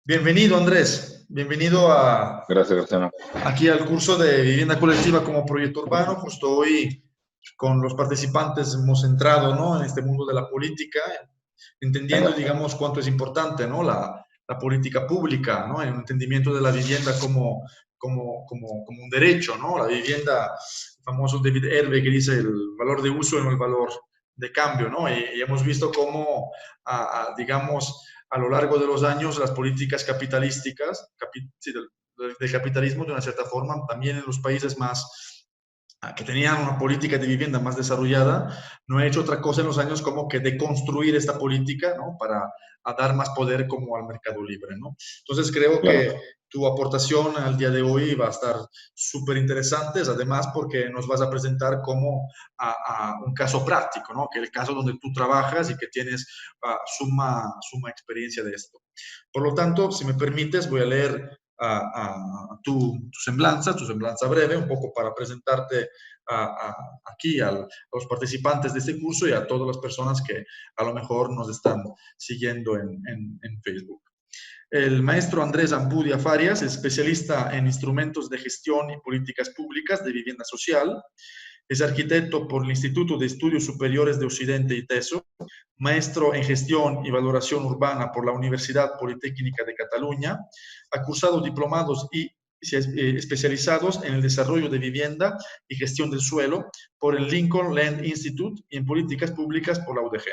Bienvenido, Andrés. Bienvenido Gracias, Graciano. aquí al curso de vivienda colectiva como proyecto urbano. Justo hoy con los participantes hemos entrado, ¿no?, en este mundo de la política, entendiendo, Venga. digamos, cuánto es importante, ¿no?, la política pública, ¿no?, en el entendimiento de la vivienda como un derecho, ¿no? La vivienda, el famoso David Herbe que dice el valor de uso y no el valor de cambio, ¿no? Y hemos visto cómo, digamos, a lo largo de los años, las políticas capitalísticas, sí, del capitalismo, de una cierta forma, también en los países más que tenían una política de vivienda más desarrollada, no ha hecho otra cosa en los años como que deconstruir esta política, ¿no?, para dar más poder como al mercado libre, ¿no? Entonces creo Claro. que tu aportación al día de hoy va a estar súper interesante, además porque nos vas a presentar como un caso práctico, ¿no?, que es el caso donde tú trabajas y que tienes suma experiencia de esto. Por lo tanto, si me permites, voy a leer tu semblanza breve, un poco para presentarte aquí a los participantes de este curso y a todas las personas que a lo mejor nos están siguiendo en Facebook. El maestro Andrés Ampudia Farias es especialista en instrumentos de gestión y políticas públicas de vivienda social. Es arquitecto por el Instituto de Estudios Superiores de Occidente, ITESO, maestro en gestión y valoración urbana por la Universidad Politécnica de Cataluña, ha cursado diplomados y especializados en el desarrollo de vivienda y gestión del suelo por el Lincoln Land Institute y en políticas públicas por la UDG.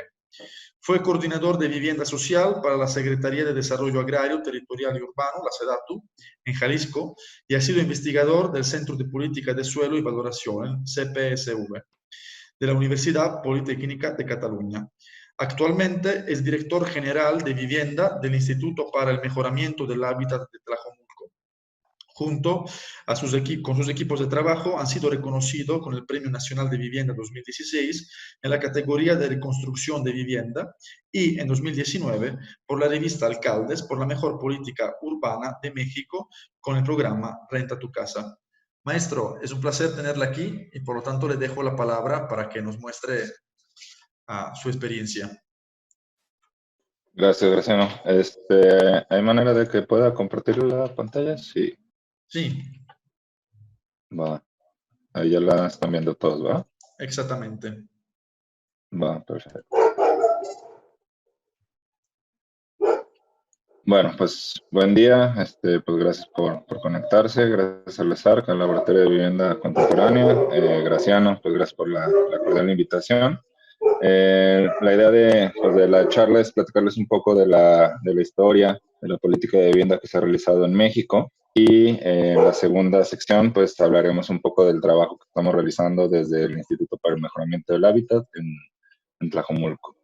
Fue coordinador de vivienda social para la Secretaría de Desarrollo Agrario, Territorial y Urbano, la SEDATU, en Jalisco, y ha sido investigador del Centro de Política de Suelo y Valoración, CPSV, de la Universidad Politécnica de Cataluña. Actualmente es director general de vivienda del Instituto para el Mejoramiento del Hábitat de Tlajomulco. Junto con sus equipos de trabajo, han sido reconocidos con el Premio Nacional de Vivienda 2016 en la categoría de reconstrucción de vivienda y en 2019 por la revista Alcaldes por la mejor política urbana de México con el programa Renta tu Casa. Maestro, es un placer tenerla aquí y por lo tanto le dejo la palabra para que nos muestre su experiencia. Gracias, Graciano. ¿Hay manera de que pueda compartir la pantalla? Sí. Sí. Va. Ahí ya la están viendo todos, ¿va? Exactamente. Va, perfecto. Bueno, pues buen día. Pues gracias por conectarse. Gracias al LESARC, al Laboratorio de Vivienda Contemporánea. Graciano, pues gracias por la cordial invitación. La idea de la charla es platicarles un poco de la historia de la política de vivienda que se ha realizado en México y en la segunda sección pues hablaremos un poco del trabajo que estamos realizando desde el Instituto para el Mejoramiento del Hábitat en Tlajomulco.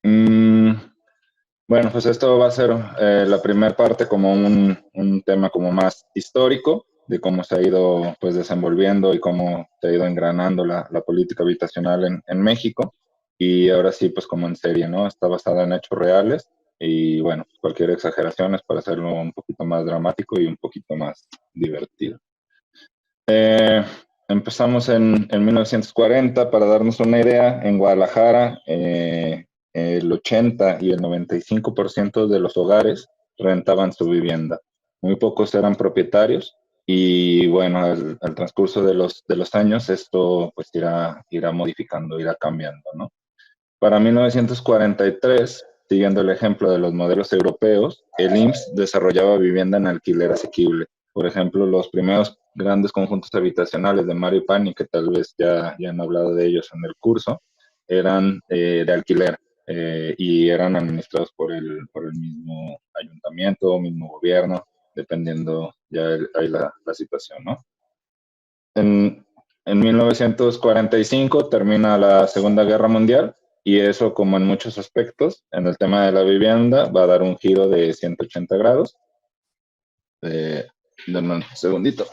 Bueno, pues esto va a ser la primera parte como un tema como más histórico de cómo se ha ido pues desenvolviendo y cómo se ha ido engranando la política habitacional en México. Y ahora sí, pues como en serie, ¿no? Está basada en hechos reales y bueno, cualquier exageración es para hacerlo un poquito más dramático y un poquito más divertido. Empezamos en 1940, para darnos una idea, en Guadalajara el 80 y el 95% de los hogares rentaban su vivienda. Muy pocos eran propietarios y bueno, al transcurso de los años esto pues irá modificando, irá cambiando, ¿no? Para 1943, siguiendo el ejemplo de los modelos europeos, el IMSS desarrollaba vivienda en alquiler asequible. Por ejemplo, los primeros grandes conjuntos habitacionales de Mario Pani, que tal vez ya han hablado de ellos en el curso, eran de alquiler y eran administrados por el mismo ayuntamiento o mismo gobierno, dependiendo ya ahí la situación, ¿no? En 1945 termina la Segunda Guerra Mundial y eso, como en muchos aspectos, en el tema de la vivienda, va a dar un giro de 180 grados. Denme un segundito.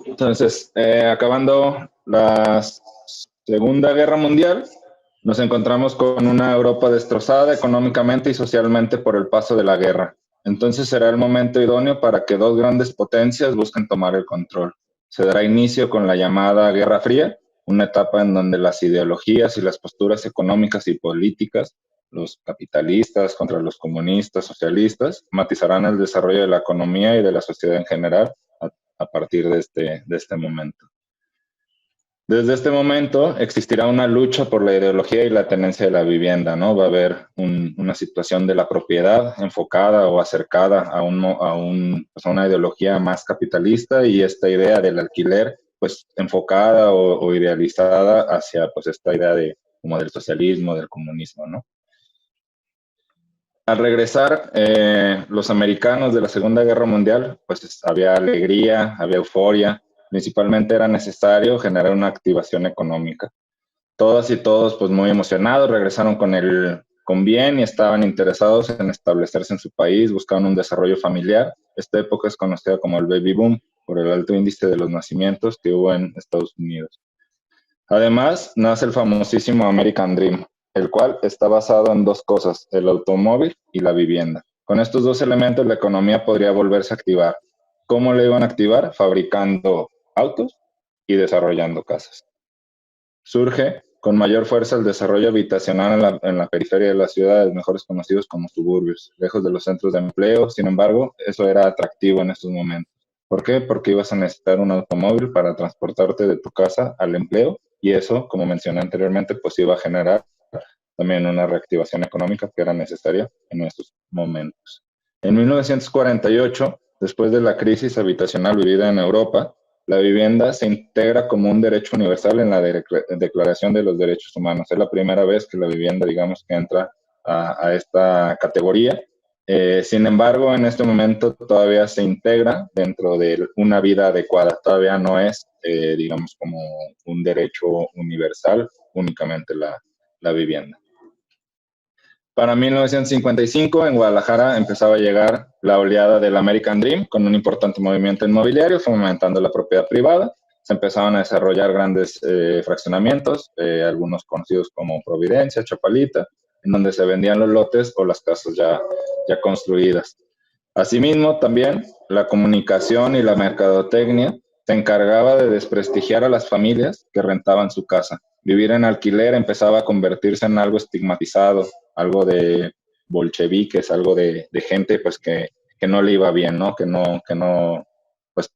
Entonces, acabando la Segunda Guerra Mundial, nos encontramos con una Europa destrozada económicamente y socialmente por el paso de la guerra. Entonces será el momento idóneo para que dos grandes potencias busquen tomar el control. Se dará inicio con la llamada Guerra Fría una etapa en donde las ideologías y las posturas económicas y políticas, los capitalistas contra los comunistas, socialistas, matizarán el desarrollo de la economía y de la sociedad en general a partir de este momento. Desde este momento existirá una lucha por la ideología y la tenencia de la vivienda, ¿no? Va a haber una situación de la propiedad enfocada o acercada a pues a una ideología más capitalista, y esta idea del alquiler, pues enfocada o idealizada hacia pues esta idea como del socialismo, del comunismo, ¿no? Al regresar los americanos de la Segunda Guerra Mundial, pues había alegría, había euforia. Principalmente era necesario generar una activación económica. Todas y todos, pues muy emocionados, regresaron con bien y estaban interesados en establecerse en su país, buscaban un desarrollo familiar. Esta época es conocida como el baby boom, por el alto índice de los nacimientos que hubo en Estados Unidos. Además, nace el famosísimo American Dream, el cual está basado en dos cosas, el automóvil y la vivienda. Con estos dos elementos, la economía podría volverse a activar. ¿Cómo la iban a activar? Fabricando autos y desarrollando casas. Surge con mayor fuerza el desarrollo habitacional en la periferia de las ciudades, mejores conocidos como suburbios, lejos de los centros de empleo. Sin embargo, eso era atractivo en estos momentos. ¿Por qué? Porque ibas a necesitar un automóvil para transportarte de tu casa al empleo, y eso, como mencioné anteriormente, pues iba a generar también una reactivación económica que era necesaria en estos momentos. En 1948, después de la crisis habitacional vivida en Europa, la vivienda se integra como un derecho universal en la Declaración de los Derechos Humanos. Es la primera vez que la vivienda, digamos, que entra a esta categoría. Sin embargo, en este momento todavía se integra dentro de una vida adecuada. Todavía no es, digamos, como un derecho universal únicamente la vivienda. Para 1955, en Guadalajara empezaba a llegar la oleada del American Dream con un importante movimiento inmobiliario, fomentando la propiedad privada. Se empezaban a desarrollar grandes fraccionamientos, algunos conocidos como Providencia, Chapalita, en donde se vendían los lotes o las casas ya construidas. Asimismo, también la comunicación y la mercadotecnia se encargaba de desprestigiar a las familias que rentaban su casa. Vivir en alquiler empezaba a convertirse en algo estigmatizado, algo de bolcheviques, algo de gente pues que no le iba bien, ¿no? Que no, pues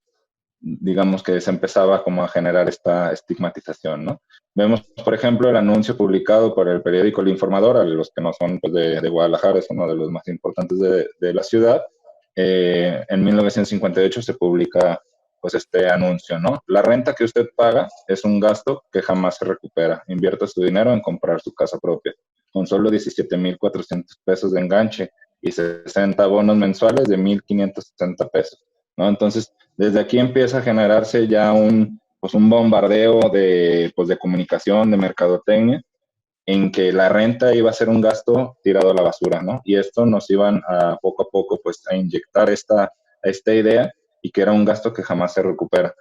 digamos que se empezaba como a generar esta estigmatización, ¿no? Vemos, por ejemplo, el anuncio publicado por el periódico El Informador, a los que no son pues, de Guadalajara, es uno de los más importantes de la ciudad. En 1958 se publica pues este anuncio, ¿no? La renta que usted paga es un gasto que jamás se recupera. Invierta su dinero en comprar su casa propia. Con solo 17,400 pesos de enganche y 60 bonos mensuales de 1,560 pesos, ¿no? Entonces, desde aquí empieza a generarse ya un bombardeo pues de comunicación, de mercadotecnia, en que la renta iba a ser un gasto tirado a la basura, ¿no? Y esto nos iban poco a poco pues a inyectar esta idea, y que era un gasto que jamás se recupera.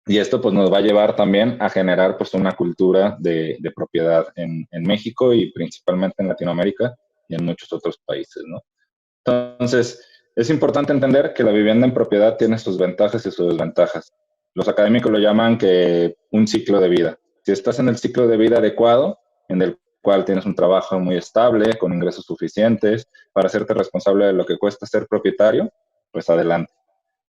Y esto pues nos va a llevar también a generar pues una cultura de propiedad en México y principalmente en Latinoamérica y en muchos otros países, ¿no? Entonces, es importante entender que la vivienda en propiedad tiene sus ventajas y sus desventajas. Los académicos lo llaman que un ciclo de vida. Si estás en el ciclo de vida adecuado, en el cual tienes un trabajo muy estable, con ingresos suficientes, para hacerte responsable de lo que cuesta ser propietario, pues adelante.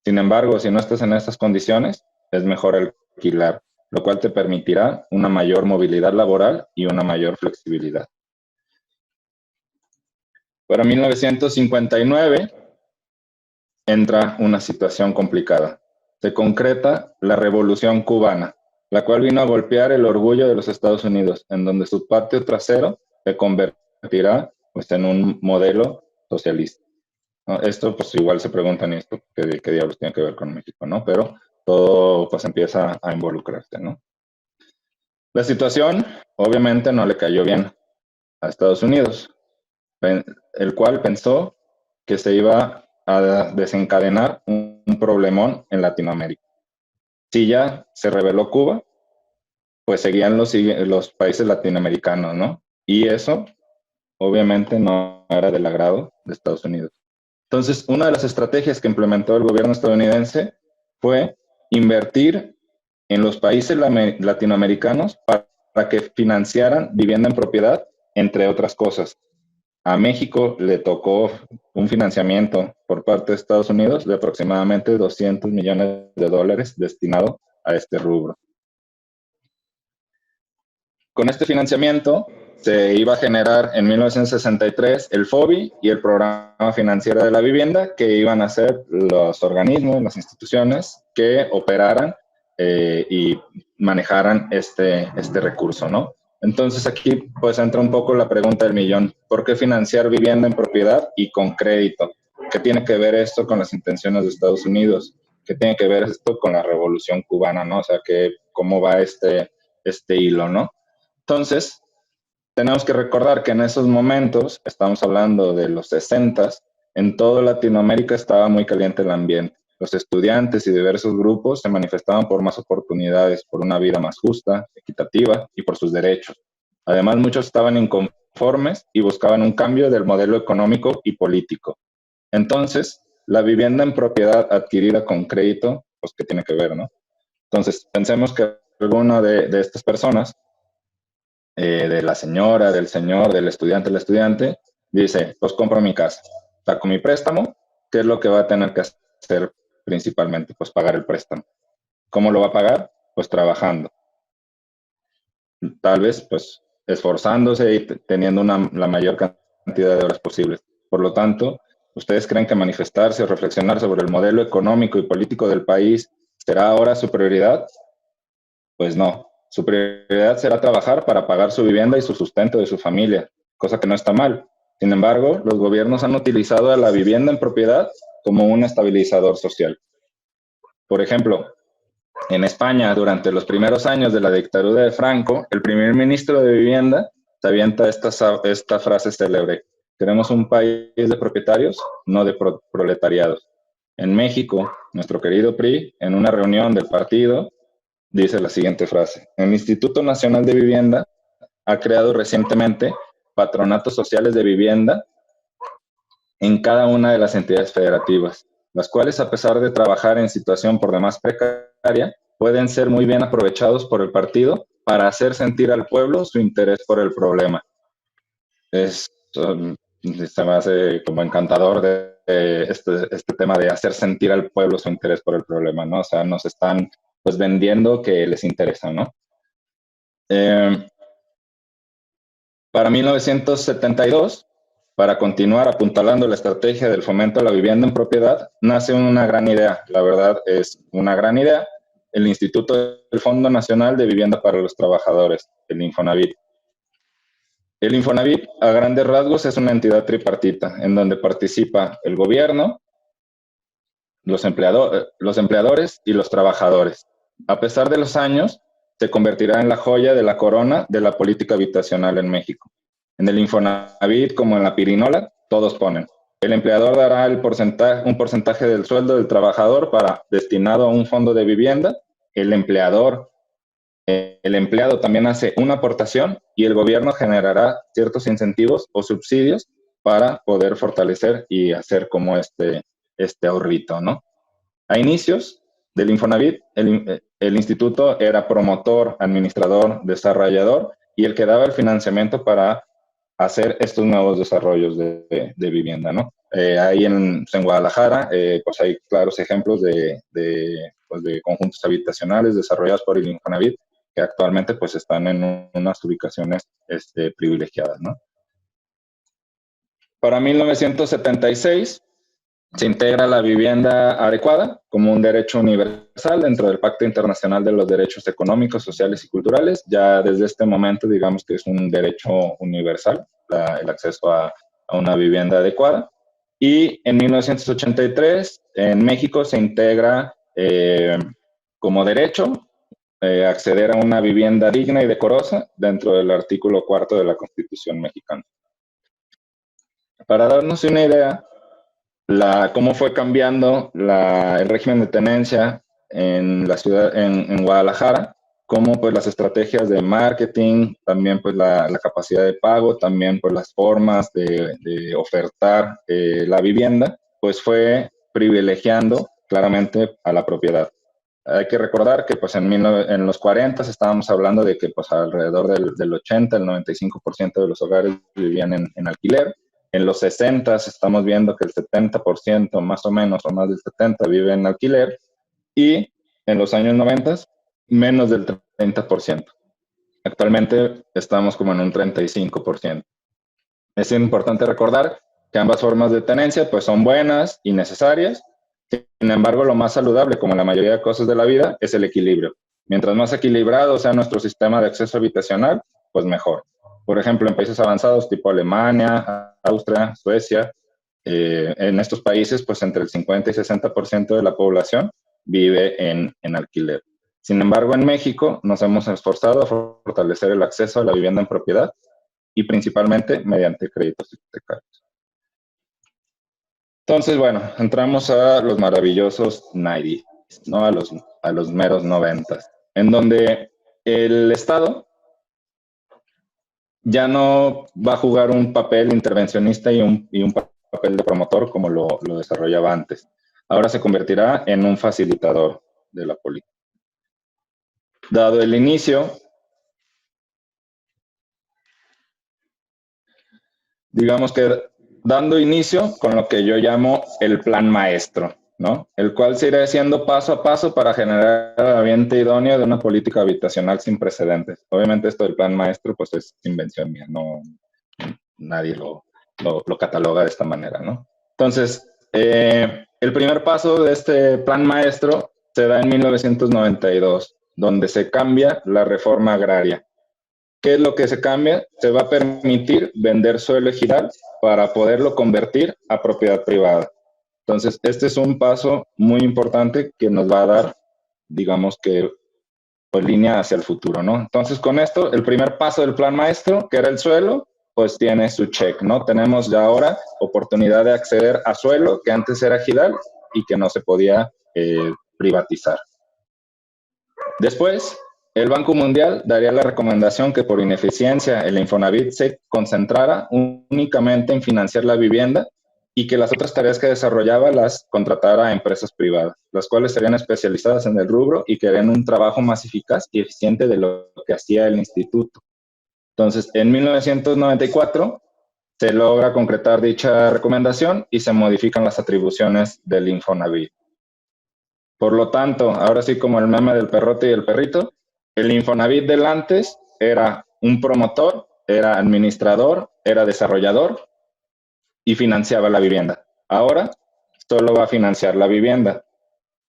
Sin embargo, si no estás en estas condiciones, es mejor alquilar, lo cual te permitirá una mayor movilidad laboral y una mayor flexibilidad. Para 1959 entra una situación complicada. Se concreta la Revolución Cubana, la cual vino a golpear el orgullo de los Estados Unidos, en donde su patio trasero se convertirá pues, en un modelo socialista, ¿no? Esto, pues igual se preguntan, ¿esto qué diablos tiene que ver con México, no? Pero todo pues empieza a involucrarse, ¿no? La situación, obviamente, no le cayó bien a Estados Unidos, el cual pensó que se iba a desencadenar un problemón en Latinoamérica. Si ya se reveló Cuba, pues seguían los países latinoamericanos, ¿no? Y eso, obviamente, no era del agrado de Estados Unidos. Entonces, una de las estrategias que implementó el gobierno estadounidense fue invertir en los países latinoamericanos para que financiaran vivienda en propiedad, entre otras cosas. A México le tocó un financiamiento por parte de Estados Unidos de aproximadamente 200 millones de dólares destinado a este rubro. Con este financiamiento se iba a generar en 1963 el FOBI y el Programa Financiero de la Vivienda, que iban a ser los organismos, las instituciones que operaran y manejaran este recurso, ¿no? Entonces aquí pues entra un poco la pregunta del millón, ¿por qué financiar vivienda en propiedad y con crédito? ¿Qué tiene que ver esto con las intenciones de Estados Unidos? ¿Qué tiene que ver esto con la Revolución Cubana, ¿no? O sea, ¿cómo va este hilo, ¿no? Entonces, tenemos que recordar que en esos momentos, estamos hablando de los 60, en toda Latinoamérica estaba muy caliente el ambiente. Los estudiantes y diversos grupos se manifestaban por más oportunidades, por una vida más justa, equitativa y por sus derechos. Además, muchos estaban inconformes y buscaban un cambio del modelo económico y político. Entonces, la vivienda en propiedad adquirida con crédito, pues, ¿qué tiene que ver, no? Entonces, pensemos que alguna de estas personas de la señora, del señor, del estudiante, la estudiante, dice, pues compro mi casa, saco mi préstamo, ¿qué es lo que va a tener que hacer principalmente? Pues pagar el préstamo. ¿Cómo lo va a pagar? Pues trabajando. Tal vez, pues, esforzándose y teniendo la mayor cantidad de horas posibles. Por lo tanto, ¿ustedes creen que manifestarse o reflexionar sobre el modelo económico y político del país será ahora su prioridad? Pues no, su prioridad será trabajar para pagar su vivienda y su sustento de su familia, cosa que no está mal. Sin embargo, los gobiernos han utilizado a la vivienda en propiedad como un estabilizador social. Por ejemplo, en España, durante los primeros años de la dictadura de Franco, el primer ministro de Vivienda se avienta esta frase célebre: queremos un país de propietarios, no de proletariados. En México, nuestro querido PRI, en una reunión del partido, dice la siguiente frase: el Instituto Nacional de Vivienda ha creado recientemente patronatos sociales de vivienda en cada una de las entidades federativas, las cuales, a pesar de trabajar en situación por demás precaria, pueden ser muy bien aprovechados por el partido para hacer sentir al pueblo su interés por el problema. Se me hace como encantador este tema de hacer sentir al pueblo su interés por el problema, ¿no? O sea, nos están pues vendiendo que les interesa, ¿no? Para 1972, para continuar apuntalando la estrategia del fomento a la vivienda en propiedad, nace una gran idea. La verdad es una gran idea. El Instituto del Fondo Nacional de Vivienda para los Trabajadores, el Infonavit. El Infonavit, a grandes rasgos, es una entidad tripartita, en donde participa el gobierno, los empleadores y los trabajadores. A pesar de los años, se convertirá en la joya de la corona de la política habitacional en México. En el Infonavit, como en la pirinola, todos ponen. El empleador dará un porcentaje del sueldo del trabajador destinado a un fondo de vivienda. El empleado también hace una aportación y el gobierno generará ciertos incentivos o subsidios para poder fortalecer y hacer como este ahorrito, ¿no? A inicios del Infonavit, el instituto era promotor, administrador, desarrollador y el que daba el financiamiento para hacer estos nuevos desarrollos de vivienda, ¿no? Ahí en Guadalajara, pues hay claros ejemplos pues de conjuntos habitacionales desarrollados por el Infonavit que actualmente pues están en unas ubicaciones privilegiadas, ¿no? Para 1976 se integra la vivienda adecuada como un derecho universal dentro del Pacto Internacional de los Derechos Económicos, Sociales y Culturales. Ya desde este momento, digamos que es un derecho universal, el acceso a una vivienda adecuada. Y en 1983, en México, se integra como derecho acceder a una vivienda digna y decorosa dentro del artículo 4 de la Constitución mexicana. Para darnos una idea, cómo fue cambiando el régimen de tenencia en la ciudad, en Guadalajara, cómo pues las estrategias de marketing, también pues la capacidad de pago, también pues las formas de ofertar la vivienda, pues fue privilegiando claramente a la propiedad. Hay que recordar que pues en los 40 estábamos hablando de que pues alrededor del 80, el 95% de los hogares vivían en alquiler. En los 60 estamos viendo que el 70% más o menos, o más del 70% vive en alquiler. Y en los años 90, menos del 30%. Actualmente estamos como en un 35%. Es importante recordar que ambas formas de tenencia pues son buenas y necesarias. Sin embargo, lo más saludable, como en la mayoría de cosas de la vida, es el equilibrio. Mientras más equilibrado sea nuestro sistema de acceso habitacional, pues mejor. Por ejemplo, en países avanzados tipo Alemania, Austria, Suecia, en estos países, pues entre el 50 y 60% de la población vive en alquiler. Sin embargo, en México nos hemos esforzado a fortalecer el acceso a la vivienda en propiedad y principalmente mediante créditos hipotecarios. Entonces, bueno, entramos a los maravillosos 90s, ¿no? A los meros 90s, en donde el Estado ya no va a jugar un papel intervencionista y un papel de promotor como lo desarrollaba antes. Ahora se convertirá en un facilitador de la política. Dado el inicio, digamos que dando inicio con lo que yo llamo el plan maestro, ¿no? El cual se irá haciendo paso a paso para generar el ambiente idóneo de una política habitacional sin precedentes. Obviamente esto del plan maestro pues es invención mía, no, nadie lo cataloga de esta manera, ¿no? Entonces, el primer paso de este plan maestro se da en 1992, donde se cambia la reforma agraria. ¿Qué es lo que se cambia? Se va a permitir vender suelo ejidal para poderlo convertir a propiedad privada. Entonces, este es un paso muy importante que nos va a dar, digamos que, pues, línea hacia el futuro, ¿no? Entonces, con esto, el primer paso del plan maestro, que era el suelo, pues tiene su check, ¿no? Tenemos ya ahora oportunidad de acceder a suelo que antes era ejidal y que no se podía privatizar. Después, el Banco Mundial daría la recomendación que por ineficiencia el Infonavit se concentrara únicamente en financiar la vivienda y que las otras tareas que desarrollaba las contratara a empresas privadas, las cuales serían especializadas en el rubro y que harían un trabajo más eficaz y eficiente de lo que hacía el instituto. Entonces, en 1994 se logra concretar dicha recomendación y se modifican las atribuciones del Infonavit. Por lo tanto, ahora sí como el meme del perrote y el perrito, el Infonavit del antes era un promotor, era administrador, era desarrollador y financiaba la vivienda. Ahora solo va a financiar la vivienda,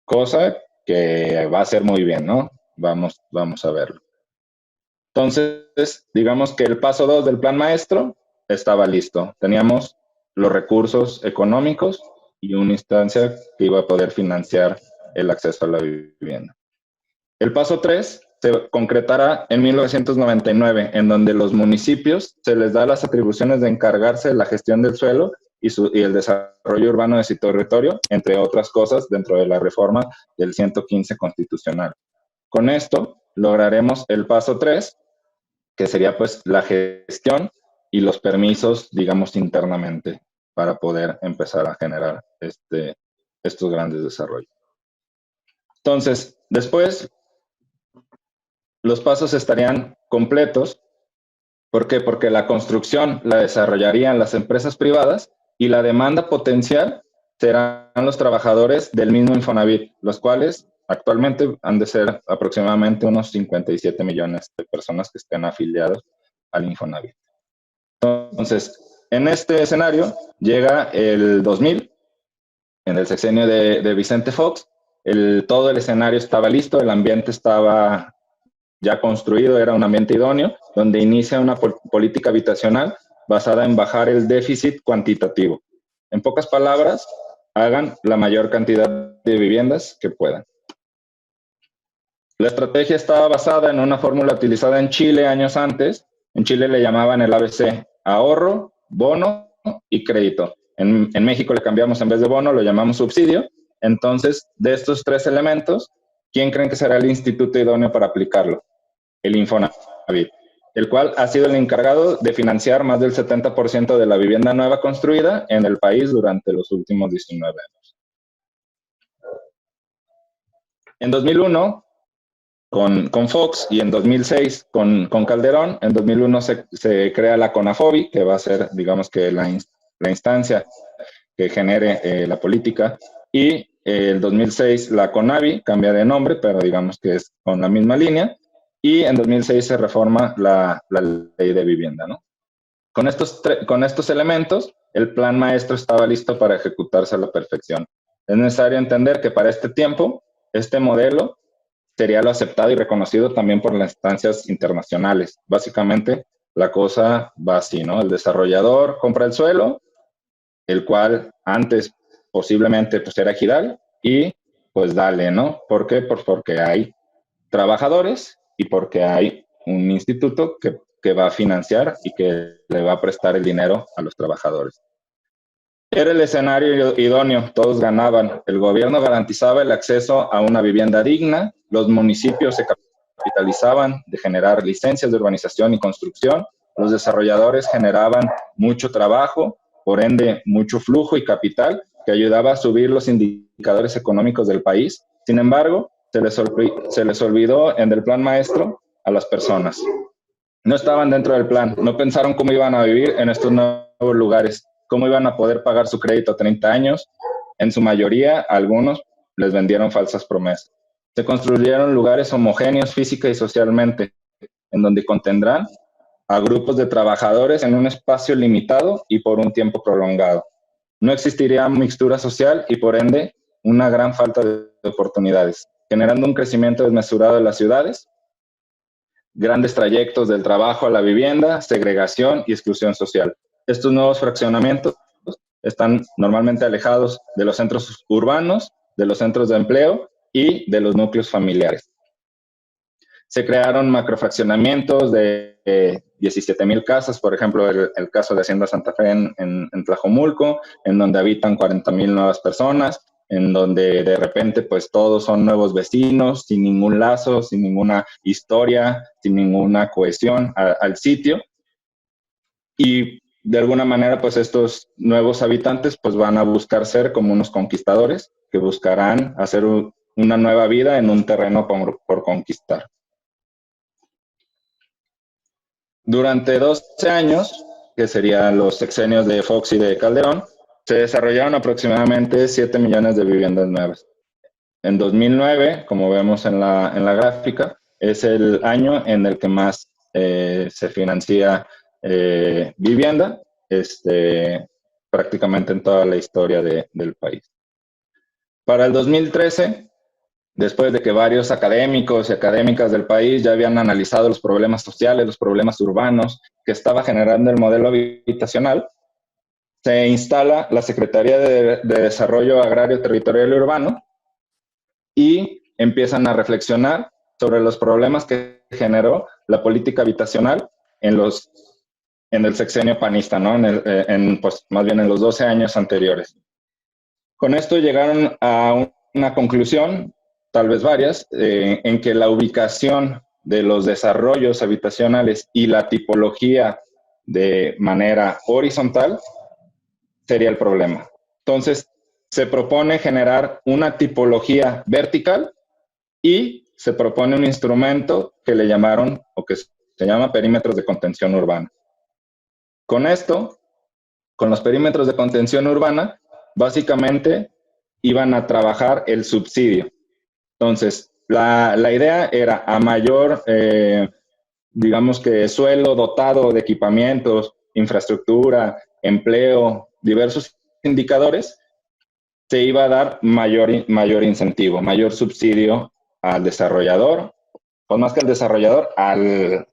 cosa que va a ser muy bien, ¿no? Vamos a verlo. Entonces, digamos que el paso 2 del plan maestro estaba listo. Teníamos los recursos económicos y una instancia que iba a poder financiar el acceso a la vivienda. El paso 3 se concretará en 1999, en donde los municipios se les da las atribuciones de encargarse de la gestión del suelo y el desarrollo urbano de su territorio, entre otras cosas, dentro de la reforma del 115 constitucional. Con esto lograremos el paso 3, que sería pues la gestión y los permisos, digamos, internamente, para poder empezar a generar estos grandes desarrollos. Entonces, después, los pasos estarían completos. ¿Por qué? Porque la construcción la desarrollarían las empresas privadas y la demanda potencial serán los trabajadores del mismo Infonavit, los cuales actualmente han de ser aproximadamente unos 57 millones de personas que estén afiliados al Infonavit. Entonces, en este escenario llega el 2000, en el sexenio de Vicente Fox, todo el escenario estaba listo, el ambiente estaba ya construido, era un ambiente idóneo, donde inicia una política habitacional basada en bajar el déficit cuantitativo. En pocas palabras, hagan la mayor cantidad de viviendas que puedan. La estrategia estaba basada en una fórmula utilizada en Chile años antes. En Chile le llamaban el ABC: ahorro, bono y crédito. En México le cambiamos, en vez de bono, lo llamamos subsidio. Entonces, de estos tres elementos, ¿quién creen que será el instituto idóneo para aplicarlo? El Infonavit, el cual ha sido el encargado de financiar más del 70% de la vivienda nueva construida en el país durante los últimos 19 años. En 2001, con Fox, y en 2006 con Calderón. En 2001 se crea la CONAFOBI, que va a ser, digamos que la instancia que genere la política, y el 2006 la CONAVI cambia de nombre, pero digamos que es con la misma línea, y en 2006 se reforma la ley de vivienda, ¿no? Con estos elementos, el plan maestro estaba listo para ejecutarse a la perfección. Es necesario entender que para este tiempo, este modelo sería lo aceptado y reconocido también por las instancias internacionales. Básicamente, la cosa va así, ¿no? El desarrollador compra el suelo, el cual antes posiblemente pues era ejidal, y pues dale, ¿no? ¿Por qué? Pues porque hay trabajadores y porque hay un instituto que va a financiar y que le va a prestar el dinero a los trabajadores. Era el escenario idóneo, todos ganaban. El gobierno garantizaba el acceso a una vivienda digna, los municipios se capitalizaban de generar licencias de urbanización y construcción, los desarrolladores generaban mucho trabajo, por ende mucho flujo y capital que ayudaba a subir los indicadores económicos del país. Sin embargo, se les olvidó en el plan maestro a las personas. No estaban dentro del plan, no pensaron cómo iban a vivir en estos nuevos lugares, cómo iban a poder pagar su crédito a 30 años. En su mayoría, algunos les vendieron falsas promesas. Se construyeron lugares homogéneos física y socialmente, en donde contendrán a grupos de trabajadores en un espacio limitado y por un tiempo prolongado. No existiría mixtura social y por ende una gran falta de oportunidades, generando un crecimiento desmesurado de las ciudades, grandes trayectos del trabajo a la vivienda, segregación y exclusión social. Estos nuevos fraccionamientos están normalmente alejados de los centros urbanos, de los centros de empleo y de los núcleos familiares. Se crearon macrofraccionamientos de 17,000 casas, por ejemplo, el caso de Hacienda Santa Fe en Tlajomulco, en donde habitan 40,000 nuevas personas, en donde de repente pues todos son nuevos vecinos, sin ningún lazo, sin ninguna historia, sin ninguna cohesión al sitio. Y de alguna manera pues estos nuevos habitantes pues van a buscar ser como unos conquistadores que buscarán hacer una nueva vida en un terreno por conquistar. Durante 12 años, que serían los sexenios de Fox y de Calderón, se desarrollaron aproximadamente 7 millones de viviendas nuevas. En 2009, como vemos en la gráfica, es el año en el que más se financia vivienda, prácticamente en toda la historia del país. Para el 2013, después de que varios académicos y académicas del país ya habían analizado los problemas sociales, los problemas urbanos que estaba generando el modelo habitacional, se instala la Secretaría de Desarrollo Agrario, Territorial y Urbano y empiezan a reflexionar sobre los problemas que generó la política habitacional en el sexenio panista, ¿no? Pues, más bien en los 12 años anteriores. Con esto llegaron a una conclusión, tal vez varias, en que la ubicación de los desarrollos habitacionales y la tipología de manera horizontal sería el problema. Entonces, se propone generar una tipología vertical y se propone un instrumento que le llamaron, o que se llama perímetros de contención urbana. Con esto, con los perímetros de contención urbana, básicamente iban a trabajar el subsidio. Entonces, la idea era a mayor, digamos que suelo dotado de equipamientos, infraestructura, empleo, diversos indicadores, se iba a dar mayor incentivo, mayor subsidio al desarrollador, o más que al desarrollador, al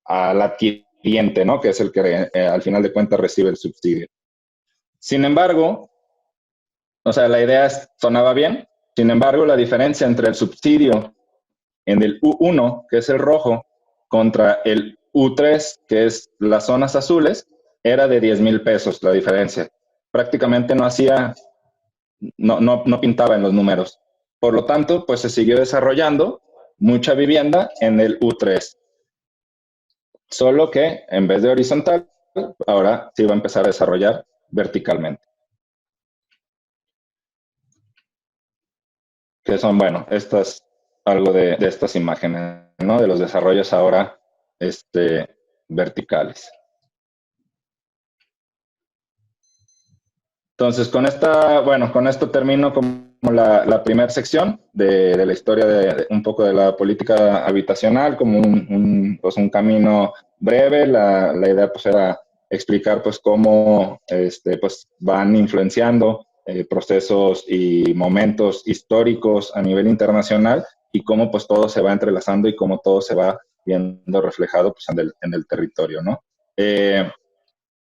adquiriente, ¿no? Que es el que al final de cuentas recibe el subsidio. Sin embargo, o sea, la idea sonaba bien, sin embargo, la diferencia entre el subsidio en el U1, que es el rojo, contra el U3, que es las zonas azules, era de 10,000 pesos la diferencia. Prácticamente no pintaba en los números. Por lo tanto, pues se siguió desarrollando mucha vivienda en el U3. Solo que en vez de horizontal, ahora se iba a empezar a desarrollar verticalmente. que son, bueno, algo de estas imágenes, ¿no? De los desarrollos ahora verticales. Entonces, con esto termino como la primera sección de la historia de un poco de la política habitacional, como pues un camino breve. La idea pues era explicar pues cómo pues van influenciando procesos y momentos históricos a nivel internacional y cómo pues todo se va entrelazando y cómo todo se va viendo reflejado pues en el territorio, ¿no?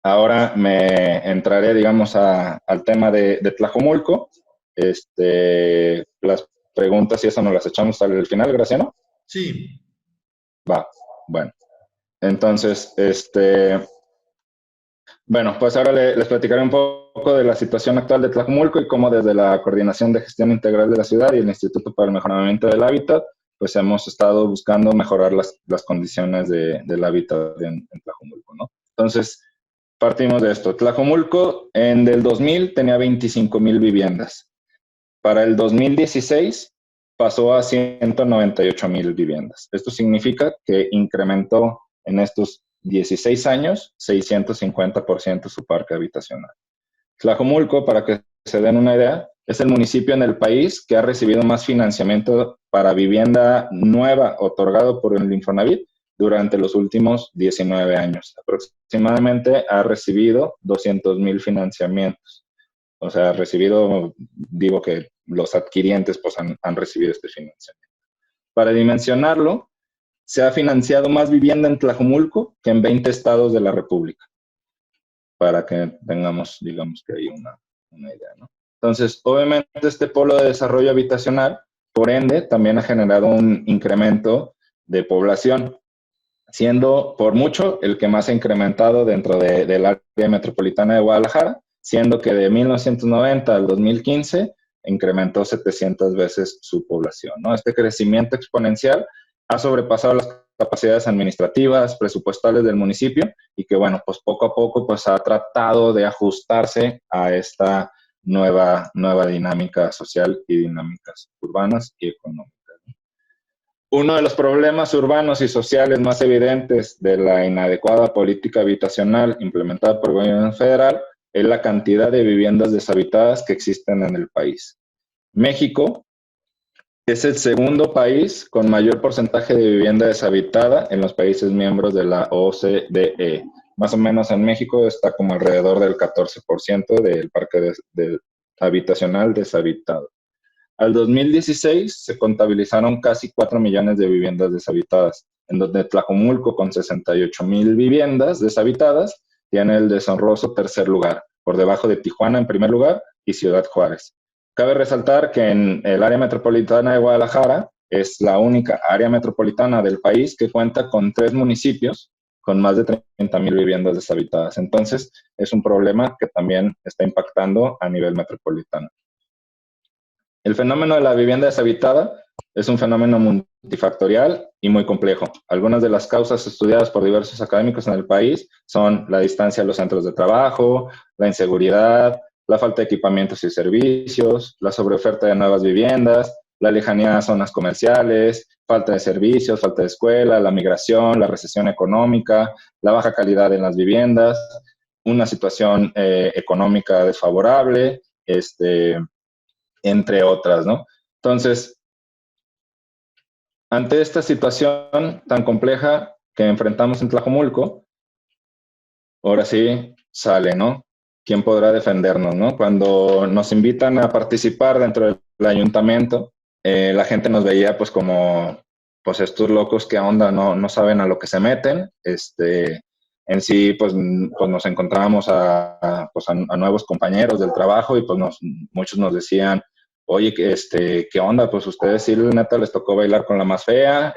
Ahora me entraré, digamos, al tema de Tlajomulco. Las preguntas y eso nos las echamos al final, Graciano. Sí. Va, bueno. Entonces, bueno, pues ahora les platicaré un poco de la situación actual de Tlajomulco y cómo desde la Coordinación de Gestión Integral de la Ciudad y el Instituto para el Mejoramiento del Hábitat, pues hemos estado buscando mejorar las condiciones del hábitat en Tlajomulco, ¿no? Entonces, partimos de esto. Tlajomulco en del 2000 tenía 25,000 viviendas. Para el 2016 pasó a 198,000 viviendas. Esto significa que incrementó en estos 16 años 650% su parque habitacional. Tlajomulco, para que se den una idea, es el municipio en el país que ha recibido más financiamiento para vivienda nueva otorgado por el Infonavit durante los últimos 19 años. Aproximadamente ha recibido 200,000 financiamientos. O sea, ha recibido, digo que los adquirientes pues han recibido este financiamiento. Para dimensionarlo, se ha financiado más vivienda en Tlajomulco que en 20 estados de la República, para que tengamos, digamos que hay una idea, ¿no? Entonces, obviamente este polo de desarrollo habitacional, por ende, también ha generado un incremento de población, siendo por mucho el que más ha incrementado dentro del área metropolitana de Guadalajara, siendo que de 1990 al 2015 incrementó 700 veces su población, ¿no? Este crecimiento exponencial ha sobrepasado las capacidades administrativas, presupuestales del municipio y que, bueno, pues poco a poco pues ha tratado de ajustarse a esta nueva dinámica social y dinámicas urbanas y económicas. Uno de los problemas urbanos y sociales más evidentes de la inadecuada política habitacional implementada por el gobierno federal es la cantidad de viviendas deshabitadas que existen en el país. México es el segundo país con mayor porcentaje de vivienda deshabitada en los países miembros de la OCDE. Más o menos en México está como alrededor del 14% del parque habitacional deshabitado. Al 2016 se contabilizaron casi 4 millones de viviendas deshabitadas, en donde Tlajomulco, con 68,000 viviendas deshabitadas, tiene el deshonroso tercer lugar, por debajo de Tijuana en primer lugar y Ciudad Juárez. Cabe resaltar que en el área metropolitana de Guadalajara es la única área metropolitana del país que cuenta con 3 municipios con más de 30,000 viviendas deshabitadas. Entonces, es un problema que también está impactando a nivel metropolitano. El fenómeno de la vivienda deshabitada es un fenómeno multifactorial y muy complejo. Algunas de las causas estudiadas por diversos académicos en el país son la distancia a los centros de trabajo, la inseguridad, la falta de equipamientos y servicios, la sobreoferta de nuevas viviendas, la lejanía a zonas comerciales, falta de servicios, falta de escuela, la migración, la recesión económica, la baja calidad en las viviendas, una situación económica desfavorable, entre otras, ¿no? Entonces, ante esta situación tan compleja que enfrentamos en Tlajomulco, ahora sí sale, ¿no? ¿Quién podrá defendernos, no? Cuando nos invitan a participar dentro del ayuntamiento, la gente nos veía pues como, pues estos locos, ¿qué onda? No saben a lo que se meten. En sí, pues nos encontrábamos a nuevos compañeros del trabajo y pues muchos nos decían, oye, ¿qué onda? Pues ustedes sí, neta, les tocó bailar con la más fea,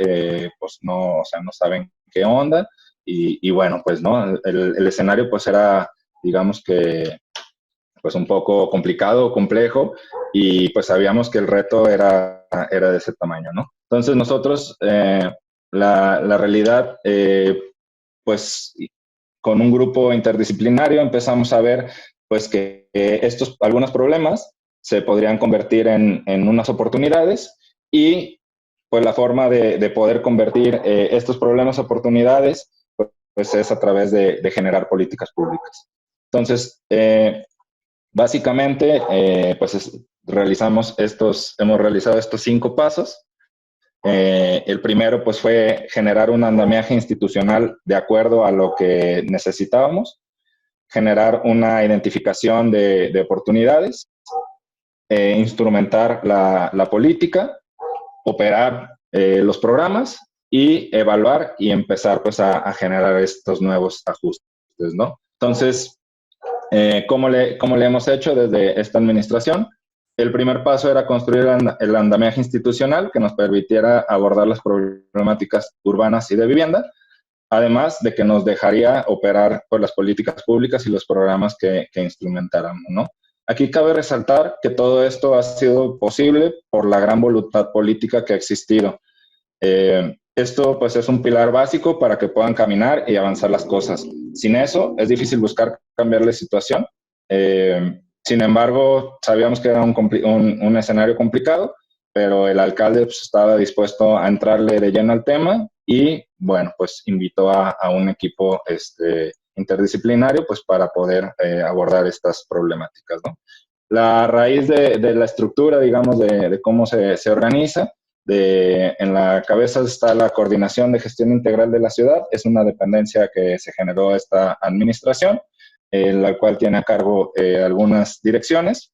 pues no, o sea, no saben qué onda. Y bueno, pues no, el escenario pues era, digamos que, pues un poco complicado, complejo, y pues sabíamos que el reto era de ese tamaño, ¿no? Entonces nosotros, la realidad, pues con un grupo interdisciplinario empezamos a ver pues que algunos problemas se podrían convertir en unas oportunidades, y pues la forma de poder convertir estos problemas en oportunidades pues es a través de generar políticas públicas. Entonces, básicamente, pues hemos realizado estos 5 pasos. El primero pues fue generar un andamiaje institucional de acuerdo a lo que necesitábamos, generar una identificación de oportunidades, instrumentar la política, operar los programas y evaluar y empezar pues a generar estos nuevos ajustes, ¿no? Entonces, ¿cómo le hemos hecho desde esta administración? El primer paso era construir el andamiaje institucional que nos permitiera abordar las problemáticas urbanas y de vivienda, además de que nos dejaría operar por las políticas públicas y los programas que instrumentáramos, ¿no? Aquí cabe resaltar que todo esto ha sido posible por la gran voluntad política que ha existido. Esto pues es un pilar básico para que puedan caminar y avanzar las cosas. Sin eso es difícil buscar cambiar la situación. Sin embargo, sabíamos que era un escenario complicado, pero el alcalde pues, estaba dispuesto a entrarle de lleno al tema y, bueno, pues invitó a un equipo interdisciplinario pues para poder abordar estas problemáticas, ¿no? La raíz de la estructura, digamos, de cómo se organiza, en la cabeza está la Coordinación de Gestión Integral de la Ciudad, es una dependencia que se generó esta administración, la cual tiene a cargo algunas direcciones.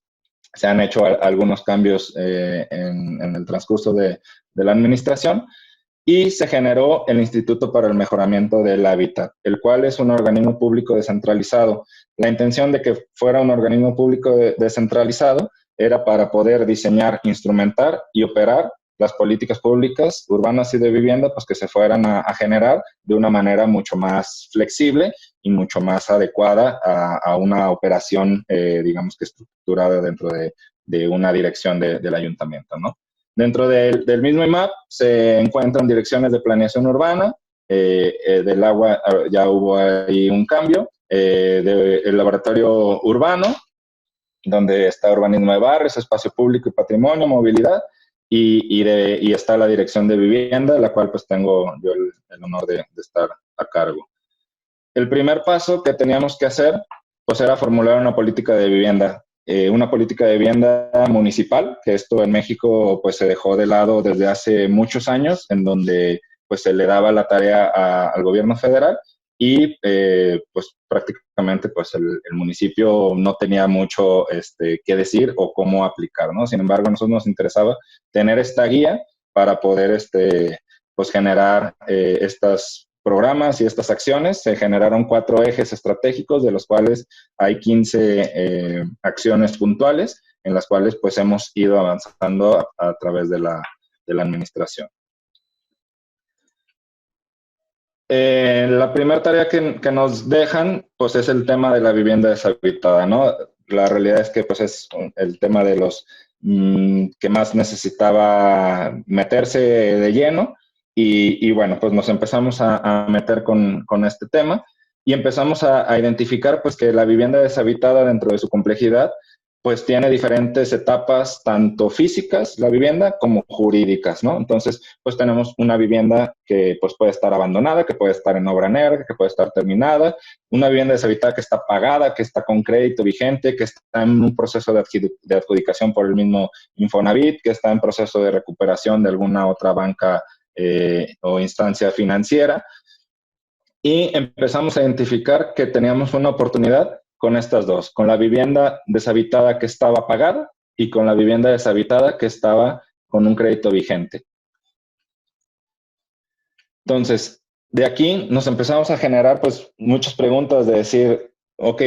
Se han hecho algunos cambios en el transcurso de la administración, y se generó el Instituto para el Mejoramiento del Hábitat, el cual es un organismo público descentralizado. La intención de que fuera un organismo público descentralizado era para poder diseñar, instrumentar y operar las políticas públicas urbanas y de vivienda, pues que se fueran a generar de una manera mucho más flexible y mucho más adecuada a una operación, digamos que estructurada dentro de una dirección del ayuntamiento, ¿no? Dentro del mismo IMAP se encuentran direcciones de planeación urbana, del agua ya hubo ahí un cambio, del laboratorio urbano, donde está urbanismo de barrios, espacio público y patrimonio, movilidad, y está la dirección de vivienda, la cual pues tengo yo el honor de estar a cargo. El primer paso que teníamos que hacer pues era formular una política de vivienda municipal, que esto en México pues se dejó de lado desde hace muchos años, en donde pues se le daba la tarea al gobierno federal y pues prácticamente pues el municipio no tenía mucho que decir o cómo aplicar, ¿no? Sin embargo, a nosotros nos interesaba tener esta guía para poder pues generar estas programas y estas acciones. Se generaron 4 ejes estratégicos, de los cuales hay 15 acciones puntuales, en las cuales pues hemos ido avanzando a través de la administración. La primera tarea que nos dejan pues es el tema de la vivienda deshabitada, ¿no? La realidad es que pues es el tema de los que más necesitaba meterse de lleno. Y bueno, pues nos empezamos a meter con este tema y empezamos a identificar pues que la vivienda deshabitada, dentro de su complejidad, pues tiene diferentes etapas, tanto físicas, la vivienda, como jurídicas, ¿no? Entonces, pues tenemos una vivienda que pues puede estar abandonada, que puede estar en obra negra, que puede estar terminada, una vivienda deshabitada que está pagada, que está con crédito vigente, que está en un proceso de adjudicación por el mismo Infonavit, que está en proceso de recuperación de alguna otra banca o instancia financiera, y empezamos a identificar que teníamos una oportunidad con estas dos, con la vivienda deshabitada que estaba pagada y con la vivienda deshabitada que estaba con un crédito vigente. Entonces, de aquí nos empezamos a generar pues muchas preguntas de decir, ok,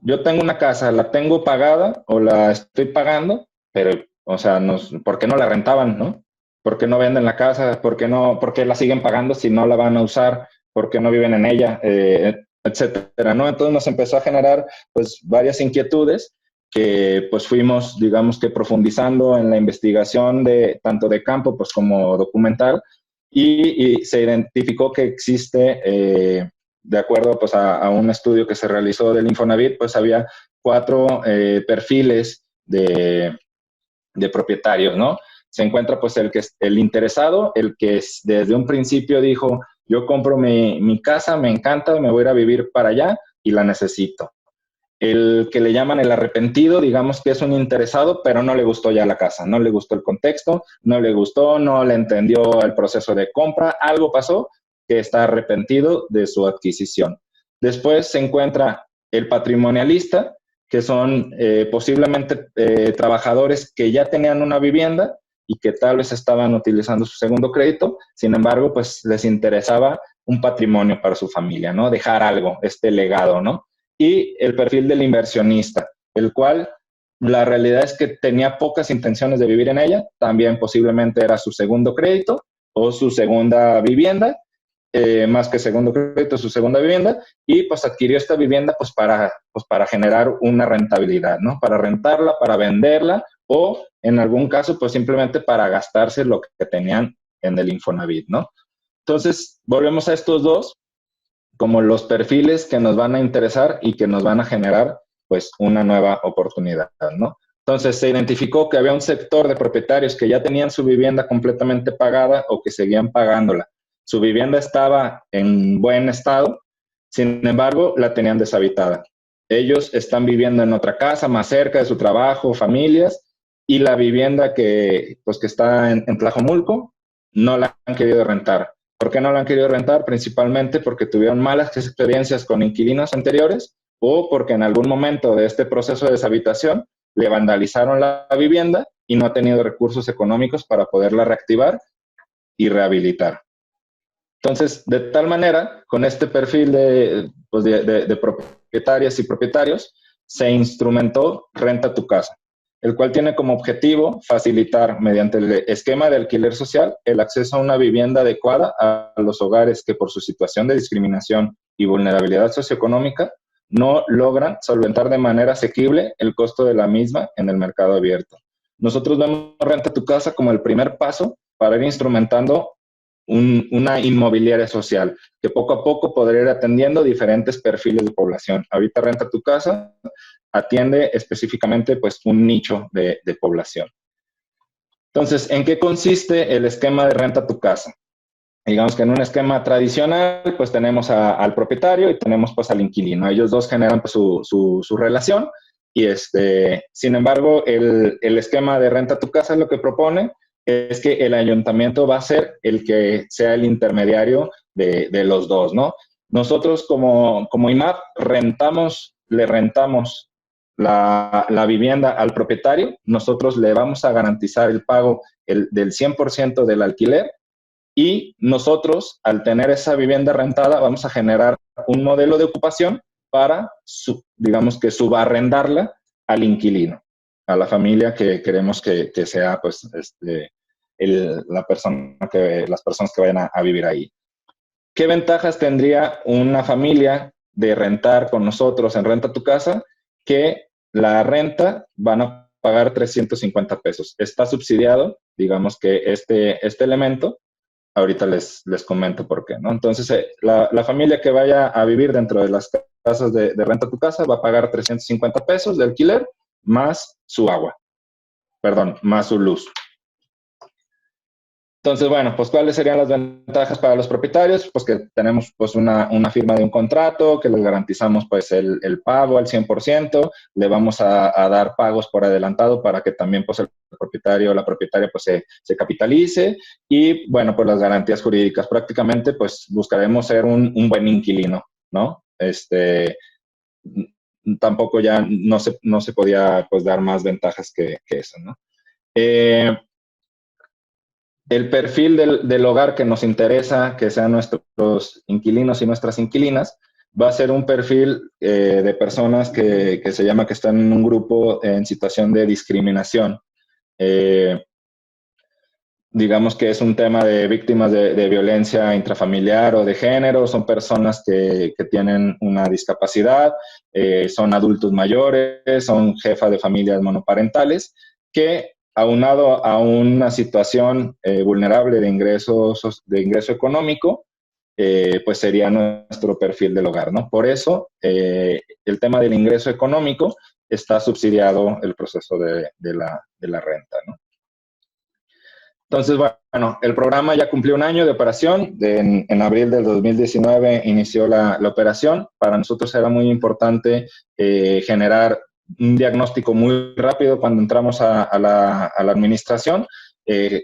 yo tengo una casa, la tengo pagada o la estoy pagando, pero, o sea, ¿por qué no la rentaban, no? ¿Por qué no venden la casa? ¿Por qué la siguen pagando si no la van a usar? ¿Por qué no viven en ella? Etcétera, ¿no? Entonces nos empezó a generar pues varias inquietudes que pues fuimos, digamos que profundizando en la investigación tanto de campo pues como documental, y se identificó que existe, de acuerdo pues a un estudio que se realizó del Infonavit, pues había 4 perfiles de propietarios, ¿no? Se encuentra pues el interesado, el que desde un principio dijo, yo compro mi casa, me encanta, me voy a ir a vivir para allá y la necesito. El que le llaman el arrepentido, digamos que es un interesado, pero no le gustó ya la casa, no le gustó el contexto, no le gustó, no le entendió el proceso de compra, algo pasó que está arrepentido de su adquisición. Después se encuentra el patrimonialista, que son posiblemente trabajadores que ya tenían una vivienda y que tal vez estaban utilizando su segundo crédito, sin embargo, pues les interesaba un patrimonio para su familia, ¿no? Dejar algo, este legado, ¿no? Y el perfil del inversionista, el cual la realidad es que tenía pocas intenciones de vivir en ella, también posiblemente era su segundo crédito o su segunda vivienda, más que segundo crédito, su segunda vivienda, y pues adquirió esta vivienda pues para generar una rentabilidad, ¿no? Para rentarla, para venderla, o en algún caso pues simplemente para gastarse lo que tenían en el Infonavit, ¿no? Entonces, volvemos a estos dos como los perfiles que nos van a interesar y que nos van a generar pues una nueva oportunidad, ¿no? Entonces se identificó que había un sector de propietarios que ya tenían su vivienda completamente pagada o que seguían pagándola. Su vivienda estaba en buen estado, sin embargo, la tenían deshabitada. Ellos están viviendo en otra casa, más cerca de su trabajo, familias, y la vivienda que está en Tlajomulco no la han querido rentar. ¿Por qué no la han querido rentar? Principalmente porque tuvieron malas experiencias con inquilinos anteriores o porque en algún momento de este proceso de deshabitación le vandalizaron la vivienda y no ha tenido recursos económicos para poderla reactivar y rehabilitar. Entonces, de tal manera, con este perfil de propietarias y propietarios, se instrumentó Renta tu Casa, el cual tiene como objetivo facilitar, mediante el esquema de alquiler social, el acceso a una vivienda adecuada a los hogares que por su situación de discriminación y vulnerabilidad socioeconómica no logran solventar de manera asequible el costo de la misma en el mercado abierto. Nosotros vemos Renta tu Casa como el primer paso para ir instrumentando una inmobiliaria social, que poco a poco podrá ir atendiendo diferentes perfiles de población. Ahorita Renta tu Casa atiende específicamente pues un nicho de población. Entonces, ¿en qué consiste el esquema de Renta tu Casa? Digamos que en un esquema tradicional, pues tenemos al propietario y tenemos pues al inquilino. Ellos dos generan pues, su relación y sin embargo, el esquema de Renta tu Casa lo que propone es que el ayuntamiento va a ser el que sea el intermediario de los dos, ¿no? Nosotros como IMAP le rentamos la vivienda al propietario, nosotros le vamos a garantizar el pago del 100% del alquiler y nosotros, al tener esa vivienda rentada, vamos a generar un modelo de ocupación para, digamos que subarrendarla al inquilino, a la familia que queremos que sea pues las personas que vayan a vivir ahí. ¿Qué ventajas tendría una familia de rentar con nosotros en Renta tu Casa? Que la renta van a pagar 350 pesos. Está subsidiado, digamos que este elemento, ahorita les comento por qué, ¿no? Entonces, la familia que vaya a vivir dentro de las casas de Renta tu Casa va a pagar 350 pesos de alquiler más su agua, más su luz. Entonces, bueno, pues ¿cuáles serían las ventajas para los propietarios? Pues que tenemos pues una firma de un contrato, que les garantizamos pues el pago al 100%, le vamos a dar pagos por adelantado para que también pues el propietario o la propietaria pues se capitalice y bueno, pues las garantías jurídicas. Prácticamente pues buscaremos ser un buen inquilino, ¿no? Tampoco ya no se podía pues dar más ventajas que eso, ¿no? El perfil del hogar que nos interesa, que sean nuestros inquilinos y nuestras inquilinas, va a ser un perfil de personas que se llama que están en un grupo en situación de discriminación. Digamos que es un tema de víctimas de violencia intrafamiliar o de género, son personas que tienen una discapacidad, son adultos mayores, son jefas de familias monoparentales, que aunado a una situación vulnerable de ingreso económico, pues sería nuestro perfil del hogar, ¿no? Por eso, el tema del ingreso económico está subsidiado el proceso de la renta, ¿no? Entonces, bueno, el programa ya cumplió un año de operación. En abril del 2019 inició la operación. Para nosotros era muy importante generar un diagnóstico muy rápido cuando entramos a la administración,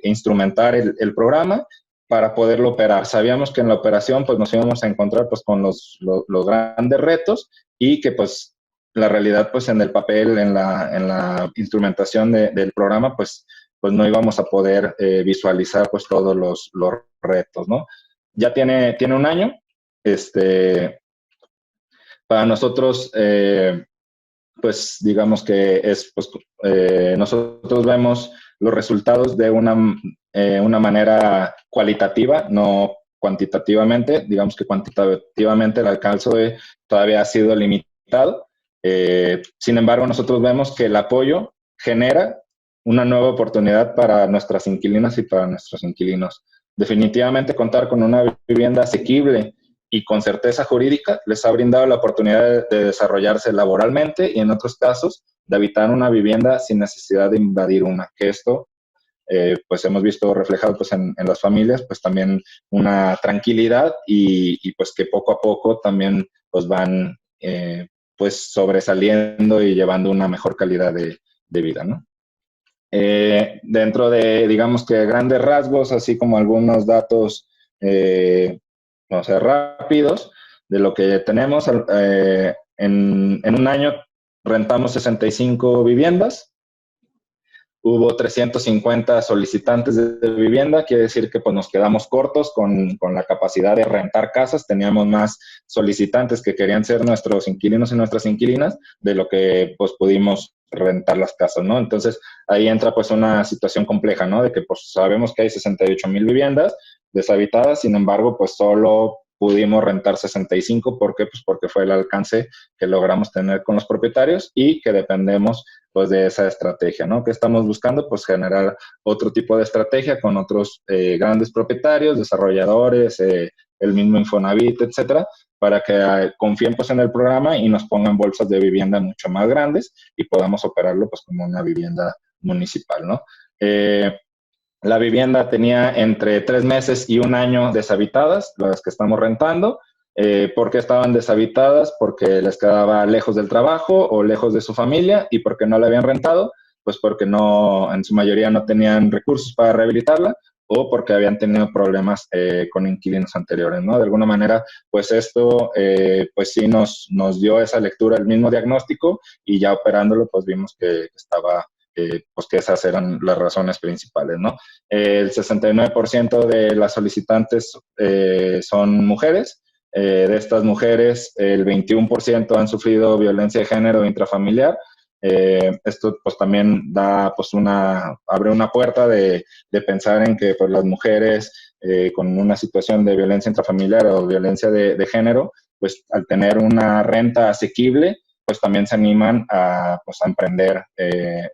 instrumentar el programa para poderlo operar. Sabíamos que en la operación pues, nos íbamos a encontrar pues, con los grandes retos y que pues, la realidad pues, en el papel, en la instrumentación del programa, pues no íbamos a poder visualizar pues todos los retos, ¿no? Ya tiene un año. Para nosotros, pues digamos que es, pues, nosotros vemos los resultados de una manera cualitativa, no cuantitativamente. Digamos que cuantitativamente el alcance todavía ha sido limitado. Sin embargo, nosotros vemos que el apoyo genera una nueva oportunidad para nuestras inquilinas y para nuestros inquilinos. Definitivamente contar con una vivienda asequible y con certeza jurídica les ha brindado la oportunidad de desarrollarse laboralmente y en otros casos de habitar una vivienda sin necesidad de invadir una, que esto pues hemos visto reflejado pues en las familias pues también una tranquilidad y pues que poco a poco también pues van pues sobresaliendo y llevando una mejor calidad de vida, ¿no? Dentro de, digamos que grandes rasgos, así como algunos datos, no sé, rápidos, de lo que tenemos, en un año rentamos 65 viviendas, hubo 350 solicitantes de vivienda, quiere decir que pues, nos quedamos cortos con la capacidad de rentar casas, teníamos más solicitantes que querían ser nuestros inquilinos y nuestras inquilinas de lo que pues, pudimos rentar las casas, ¿no? Entonces, ahí entra pues una situación compleja, ¿no? De que pues sabemos que hay 68,000 viviendas deshabitadas, sin embargo, pues solo pudimos rentar 65, ¿por qué? Pues porque fue el alcance que logramos tener con los propietarios y que dependemos pues de esa estrategia, ¿no? ¿Qué estamos buscando? Pues generar otro tipo de estrategia con otros grandes propietarios, desarrolladores, el mismo Infonavit, etcétera, para que confíen pues en el programa y nos pongan bolsas de vivienda mucho más grandes y podamos operarlo pues como una vivienda municipal, ¿no? La vivienda tenía entre 3 meses y un año deshabitadas, las que estamos rentando. ¿Por qué estaban deshabitadas? Porque les quedaba lejos del trabajo o lejos de su familia. ¿Y por qué no la habían rentado? Pues porque no, en su mayoría no tenían recursos para rehabilitarla o porque habían tenido problemas con inquilinos anteriores, ¿no? De alguna manera, pues esto, pues sí nos dio esa lectura, el mismo diagnóstico, y ya operándolo, pues vimos que estaba, pues que esas eran las razones principales, ¿no? El 69% de las solicitantes son mujeres. De estas mujeres, el 21% han sufrido violencia de género intrafamiliar. Esto pues también da pues abre una puerta de pensar en que pues las mujeres con una situación de violencia intrafamiliar o violencia de género, pues al tener una renta asequible, pues también se animan a emprender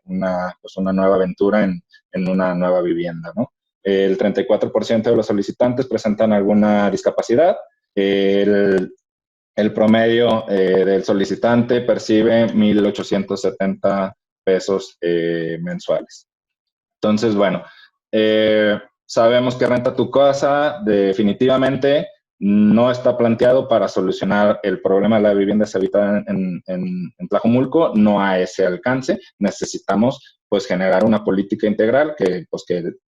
una nueva aventura en una nueva vivienda, ¿no? El 34% de los solicitantes presentan alguna discapacidad. El promedio del solicitante percibe 1,870 pesos mensuales. Entonces, bueno, sabemos que Renta tu Casa definitivamente no está planteado para solucionar el problema de la vivienda deshabitada en Tlajomulco, no a ese alcance. Necesitamos pues generar una política integral que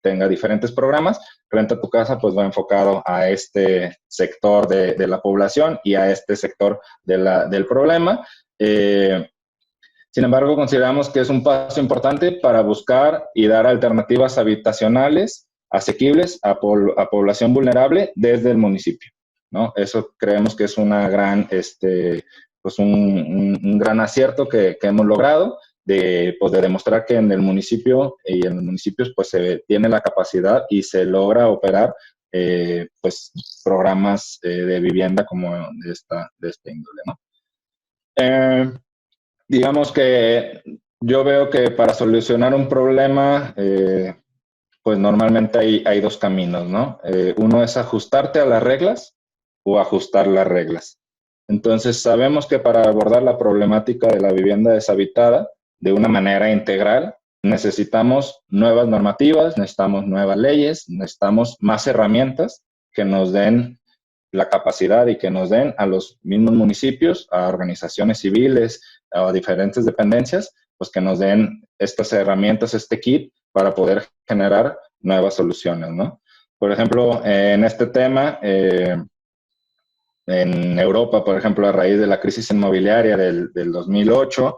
tenga diferentes programas. Renta tu Casa pues va enfocado a este sector de la población y a este sector del problema. Sin embargo, consideramos que es un paso importante para buscar y dar alternativas habitacionales asequibles a población vulnerable desde el municipio, ¿no? Eso creemos que es una gran, un gran acierto que hemos logrado de demostrar que en el municipio y en los municipios pues se tiene la capacidad y se logra operar programas de vivienda como de esta índole, ¿no? Digamos que yo veo que para solucionar un problema, pues normalmente hay dos caminos, ¿no? Uno es ajustarte a las reglas o ajustar las reglas. Entonces, sabemos que para abordar la problemática de la vivienda deshabitada de una manera integral, necesitamos nuevas normativas, necesitamos nuevas leyes, necesitamos más herramientas que nos den la capacidad y que nos den a los mismos municipios, a organizaciones civiles, a diferentes dependencias, pues que nos den estas herramientas, este kit, para poder generar nuevas soluciones, ¿no? Por ejemplo, en este tema, en Europa, por ejemplo, a raíz de la crisis inmobiliaria del 2008,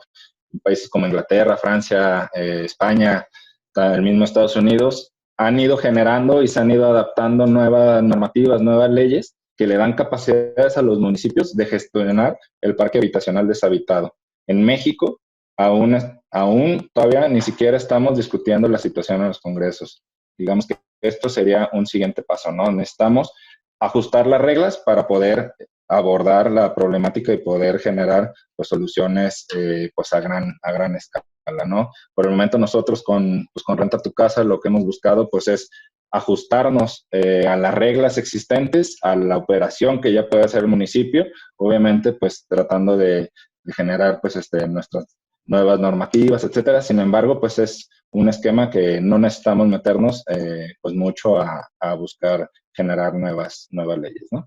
países como Inglaterra, Francia, España, el mismo Estados Unidos, han ido generando y se han ido adaptando nuevas normativas, nuevas leyes que le dan capacidades a los municipios de gestionar el parque habitacional deshabitado. En México, aún todavía ni siquiera estamos discutiendo la situación en los congresos. Digamos que esto sería un siguiente paso, ¿no? Necesitamos ajustar las reglas para poder abordar la problemática y poder generar pues, soluciones pues a gran escala, ¿no? Por el momento nosotros con Renta tu Casa lo que hemos buscado pues es ajustarnos a las reglas existentes, a la operación que ya puede hacer el municipio, obviamente pues tratando de generar pues nuestras nuevas normativas, etcétera. Sin embargo, pues es un esquema que no necesitamos meternos pues mucho a buscar generar nuevas leyes, ¿no?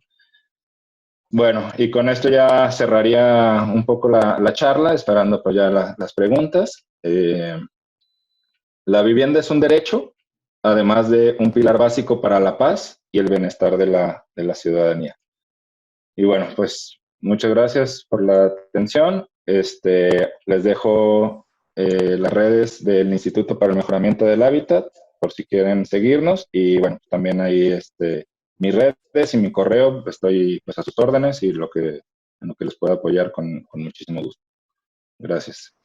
Bueno, y con esto ya cerraría un poco la charla, esperando pues ya las preguntas. La vivienda es un derecho, además de un pilar básico para la paz y el bienestar de la ciudadanía. Y bueno, pues muchas gracias por la atención. Les dejo las redes del Instituto para el Mejoramiento del Hábitat, por si quieren seguirnos. Y bueno, también ahí mis redes y mi correo, estoy pues a sus órdenes y en lo que les pueda apoyar con muchísimo gusto. Gracias.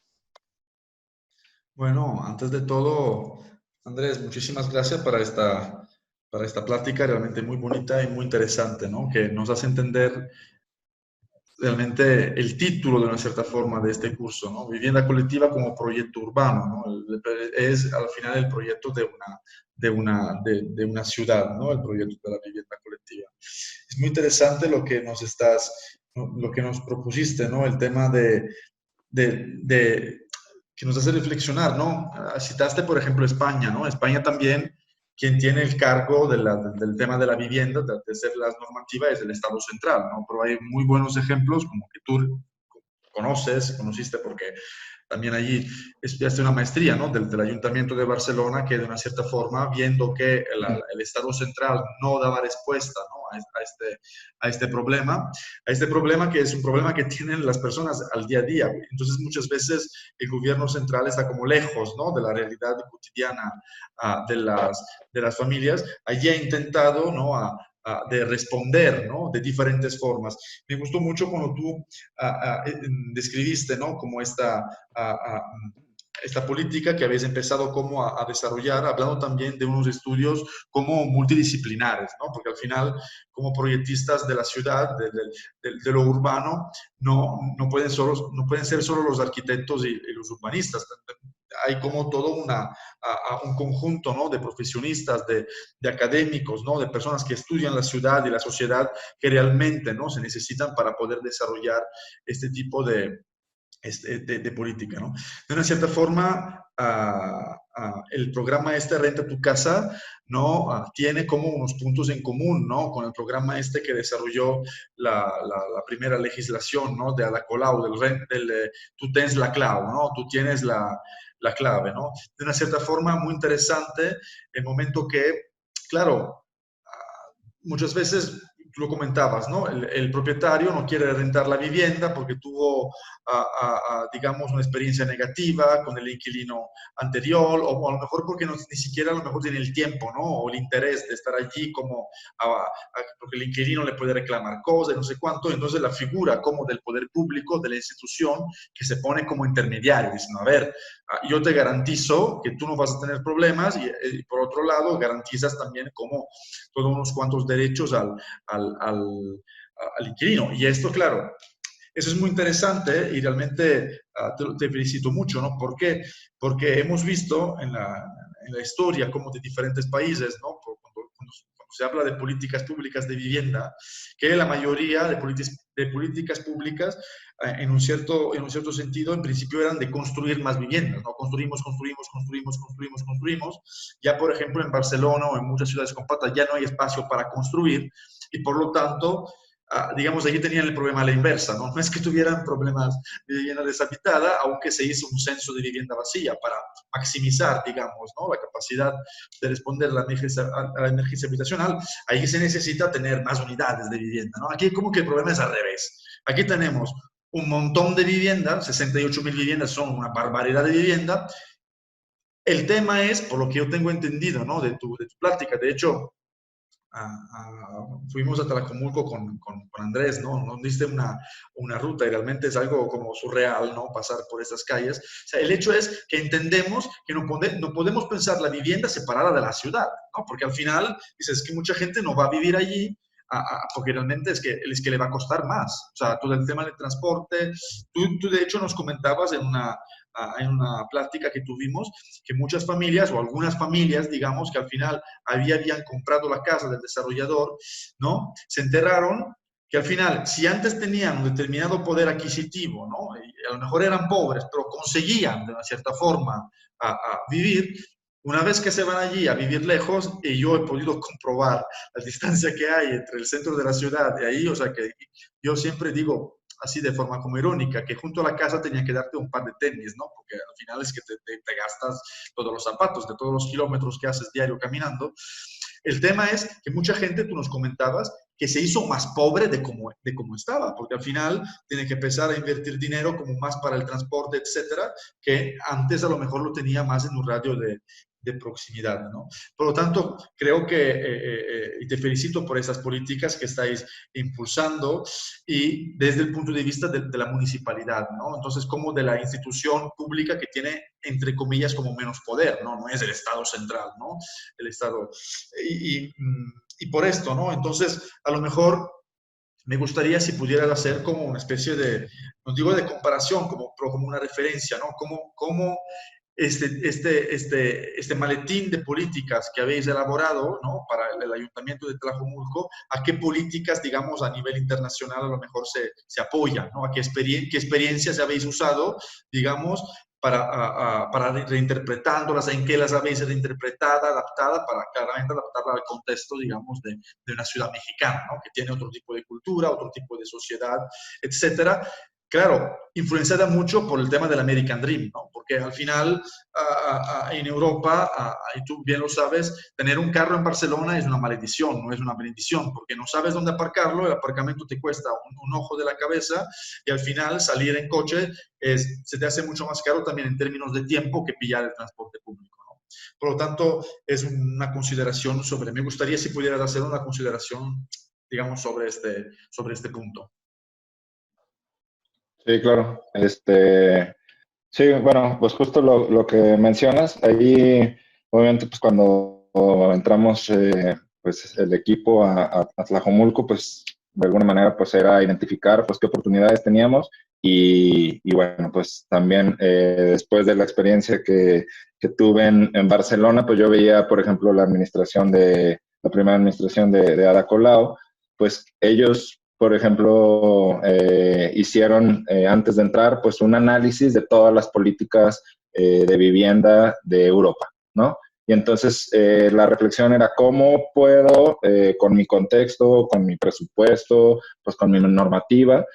Bueno, antes de todo, Andrés, muchísimas gracias para esta plática realmente muy bonita y muy interesante, ¿no? Que nos hace entender realmente el título de una cierta forma de este curso, ¿no? Vivienda colectiva como proyecto urbano, ¿no? Es al final el proyecto de una ciudad, ¿no? El proyecto de la vivienda colectiva. Es muy interesante lo que nos propusiste, ¿no? El tema de que nos hace reflexionar, ¿no? Citaste, por ejemplo, España, ¿no? España también, quien tiene el cargo del tema de la vivienda, de ser la normativa, es el Estado central, ¿no? Pero hay muy buenos ejemplos, como que tú conociste, porque también allí estudiaste una maestría, ¿no? Del Ayuntamiento de Barcelona, que de una cierta forma, viendo que el Estado central no daba respuesta, ¿no? A este problema que es un problema que tienen las personas al día a día. Entonces, muchas veces el gobierno central está como lejos, ¿no? De la realidad cotidiana de las familias. Allí ha intentado, ¿no? De responder, ¿no? De diferentes formas. Me gustó mucho cuando tú describiste, ¿no? Como esta política que habéis empezado como a desarrollar, hablando también de unos estudios como multidisciplinares, ¿no? Porque al final, como proyectistas de la ciudad, de lo urbano, no pueden ser solo los arquitectos y los urbanistas. Hay como todo un conjunto, ¿no? De profesionistas, de académicos, ¿no? De personas que estudian la ciudad y la sociedad que realmente, ¿no? Se necesitan para poder desarrollar este tipo de política, ¿no? De una cierta forma, el programa Renta tu Casa, ¿no? Tiene como unos puntos en común, ¿no? Con el programa que desarrolló la primera legislación, ¿no? De la Colau, tú tienes la clave, ¿no? Tú tienes la clave, ¿no? De una cierta forma, muy interesante, el momento que, claro, muchas veces tú lo comentabas, ¿no? El propietario no quiere rentar la vivienda porque tuvo, digamos, una experiencia negativa con el inquilino anterior, o a lo mejor porque ni siquiera a lo mejor tiene el tiempo, ¿no? O el interés de estar allí como, porque el inquilino le puede reclamar cosas, no sé cuánto. Entonces la figura como del poder público, de la institución, que se pone como intermediario, diciendo, a ver, yo te garantizo que tú no vas a tener problemas y por otro lado garantizas también como todos unos cuantos derechos al inquilino. Y esto, claro, eso es muy interesante y realmente te felicito mucho, ¿no? ¿Por qué? Porque hemos visto en la historia como de diferentes países, ¿no? Cuando se habla de políticas públicas de vivienda, que la mayoría de políticas públicas, en un cierto sentido, en principio eran de construir más viviendas, ¿no? Construimos. Ya, por ejemplo, en Barcelona o en muchas ciudades compactas ya no hay espacio para construir y, por lo tanto, digamos, allí tenían el problema a la inversa, ¿no? No es que tuvieran problemas de vivienda deshabitada, aunque se hizo un censo de vivienda vacía para maximizar, digamos, ¿no? La capacidad de responder a la emergencia habitacional. Ahí se necesita tener más unidades de vivienda, ¿no? Aquí como que el problema es al revés. Aquí tenemos un montón de viviendas, 68.000 viviendas son una barbaridad de vivienda. El tema es, por lo que yo tengo entendido, ¿no? De tu plática, de hecho, fuimos a Tlajomulco con Andrés, ¿no? Nos diste una ruta y realmente es algo como surreal, ¿no? Pasar por esas calles. O sea, el hecho es que entendemos que no podemos pensar la vivienda separada de la ciudad, ¿no? Porque al final, dices que mucha gente no va a vivir allí porque realmente es que le va a costar más. O sea, todo el tema del transporte. Tú de hecho nos comentabas en una plática que tuvimos que muchas familias o algunas familias, digamos, que al final habían comprado la casa del desarrollador, ¿no? Se enteraron que al final, si antes tenían un determinado poder adquisitivo, ¿no? Y a lo mejor eran pobres, pero conseguían de una cierta forma vivir, una vez que se van allí a vivir lejos, y yo he podido comprobar la distancia que hay entre el centro de la ciudad y ahí, o sea que yo siempre digo, así de forma como irónica, que junto a la casa tenía que darte un par de tenis, ¿no? Porque al final es que te gastas todos los zapatos de todos los kilómetros que haces diario caminando. El tema es que mucha gente, tú nos comentabas, que se hizo más pobre de cómo estaba, porque al final tiene que empezar a invertir dinero como más para el transporte, etcétera, que antes a lo mejor lo tenía más en un radio de proximidad, ¿no? Por lo tanto, creo que, y te felicito por esas políticas que estáis impulsando y desde el punto de vista de la municipalidad, ¿no? Entonces, como de la institución pública que tiene, entre comillas, como menos poder, ¿no? No es el Estado central, ¿no? El Estado. Y por esto, ¿no? Entonces, a lo mejor me gustaría si pudieras hacer como una especie de, no digo de comparación, pero como una referencia, ¿no? Cómo este maletín de políticas que habéis elaborado, ¿no? Para el Ayuntamiento de Tlajomulco, a qué políticas, digamos, a nivel internacional a lo mejor se apoyan, ¿no? A qué experiencias habéis usado, digamos, para reinterpretándolas, en qué las habéis reinterpretada, adaptada, para claramente adaptarla al contexto, digamos, de una ciudad mexicana, ¿no? Que tiene otro tipo de cultura, otro tipo de sociedad, etcétera. Claro, influenciada mucho por el tema del American Dream, ¿no? Porque al final en Europa, y tú bien lo sabes, tener un carro en Barcelona es una maldición, no es una bendición, porque no sabes dónde aparcarlo, el aparcamiento te cuesta un ojo de la cabeza y al final salir en coche se te hace mucho más caro también en términos de tiempo que pillar el transporte público, ¿no? Por lo tanto, es una consideración me gustaría si pudieras hacer una consideración, digamos, sobre este punto. Sí, claro. Sí, bueno, pues justo lo que mencionas, ahí obviamente pues cuando entramos pues el equipo a Tlajomulco, pues de alguna manera pues era identificar pues qué oportunidades teníamos y bueno, pues también después de la experiencia que tuve en Barcelona, pues yo veía, por ejemplo, la primera administración de Ada Colau, pues ellos por ejemplo, hicieron antes de entrar pues un análisis de todas las políticas de vivienda de Europa, ¿no? Y entonces la reflexión era cómo puedo, con mi contexto, con mi presupuesto, pues con mi normativa,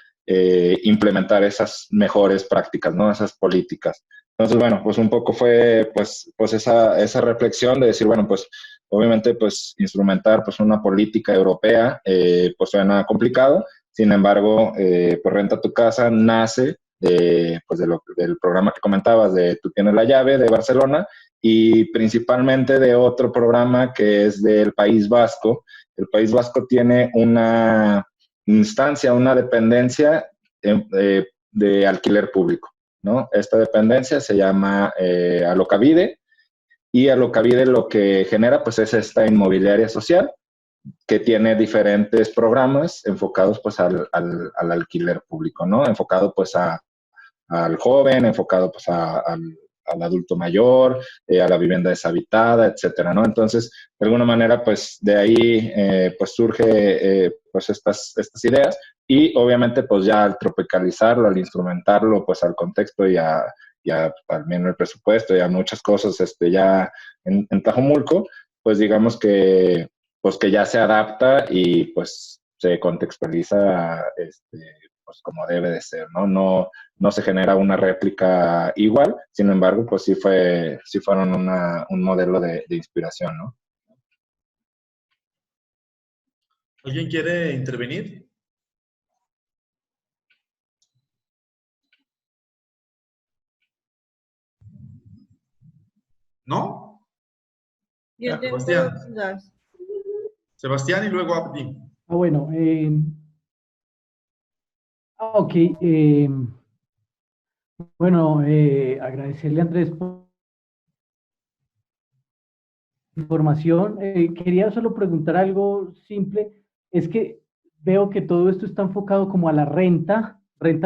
implementar esas mejores prácticas, ¿no? Esas políticas. Entonces, bueno, pues un poco fue pues esa reflexión de decir, bueno, pues obviamente, pues instrumentar pues una política europea pues suena complicado. Sin embargo, pues Renta tu Casa nace del programa que comentabas de Tú tienes la llave de Barcelona y principalmente de otro programa que es del País Vasco. El País Vasco tiene una instancia, una dependencia de alquiler público, ¿no? Esta dependencia se llama Alokabide. Y Alokabide lo que genera pues es esta inmobiliaria social que tiene diferentes programas enfocados pues al alquiler público, ¿no? Enfocado pues al joven, enfocado pues al adulto mayor, a la vivienda deshabitada, etcétera, ¿no? Entonces, de alguna manera, pues de ahí pues surge pues estas ideas y obviamente pues ya al tropicalizarlo, al instrumentarlo pues al contexto y a también el presupuesto y a muchas cosas ya en Tlajomulco, pues digamos que pues que ya se adapta y pues se contextualiza pues como debe de ser, ¿no? No se genera una réplica igual, sin embargo, pues sí fueron un modelo de inspiración, ¿no? ¿Alguien quiere intervenir? ¿No? Yo tengo Sebastián. dudas. Sebastián y luego Abdi. Bueno, ok. Bueno, agradecerle a Andrés por la información. Quería solo preguntar algo simple. Es que veo que todo esto está enfocado como a la renta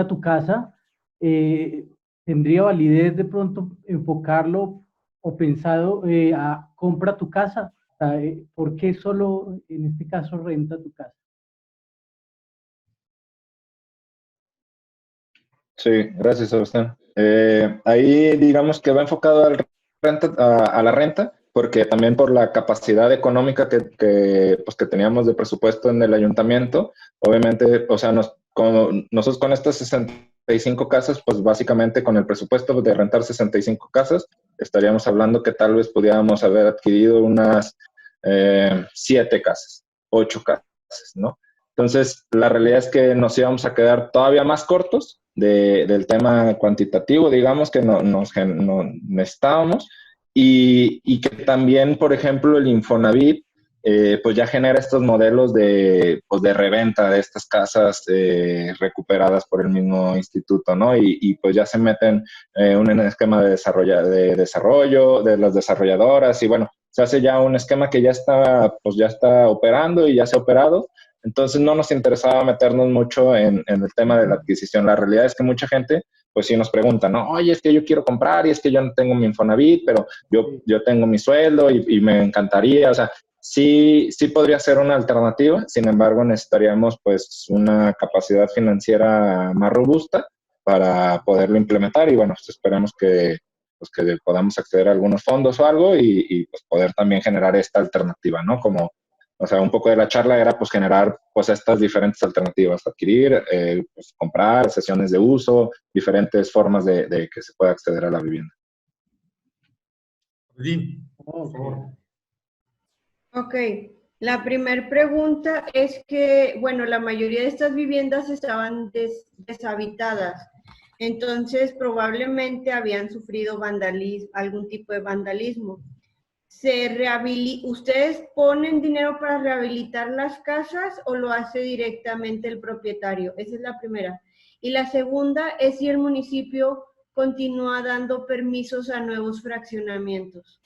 tu casa. ¿Tendría validez de pronto enfocarlo o pensado a compra tu casa? O sea, ¿por qué solo en este caso renta tu casa? Sí, gracias, Sebastián. Ahí digamos que va enfocado a la renta, porque también por la capacidad económica pues, que teníamos de presupuesto en el ayuntamiento, obviamente, o sea, nosotros con estas 65 casas, pues básicamente con el presupuesto de rentar 65 casas, estaríamos hablando que tal vez pudiéramos haber adquirido unas 7 casas, 8 casas, ¿no? Entonces, la realidad es que nos íbamos a quedar todavía más cortos del tema cuantitativo, digamos, que no necesitábamos, y que también, por ejemplo, el Infonavit, pues ya genera estos modelos pues de reventa de estas casas recuperadas por el mismo instituto, ¿no? Y pues ya se meten un esquema de desarrollo de las desarrolladoras, y bueno, se hace ya un esquema que pues ya está operando y ya se ha operado. Entonces no nos interesaba meternos mucho en el tema de la adquisición. La realidad es que mucha gente, pues sí nos pregunta, ¿no? Oye, es que yo quiero comprar y es que yo no tengo mi Infonavit, pero yo tengo mi sueldo y me encantaría, o sea, sí podría ser una alternativa, sin embargo necesitaríamos pues una capacidad financiera más robusta para poderlo implementar y bueno, pues esperemos pues que podamos acceder a algunos fondos o algo y pues poder también generar esta alternativa, ¿no? Como o sea, un poco de la charla era pues generar pues estas diferentes alternativas, adquirir, pues, comprar, sesiones de uso, diferentes formas de que se pueda acceder a la vivienda. Abdi, por favor. Ok, la primera pregunta es que, bueno, la mayoría de estas viviendas estaban deshabitadas, entonces probablemente habían sufrido vandalismo, algún tipo de vandalismo. ¿Ustedes ponen dinero para rehabilitar las casas o lo hace directamente el propietario? Esa es la primera. Y la segunda es si el municipio continúa dando permisos a nuevos fraccionamientos.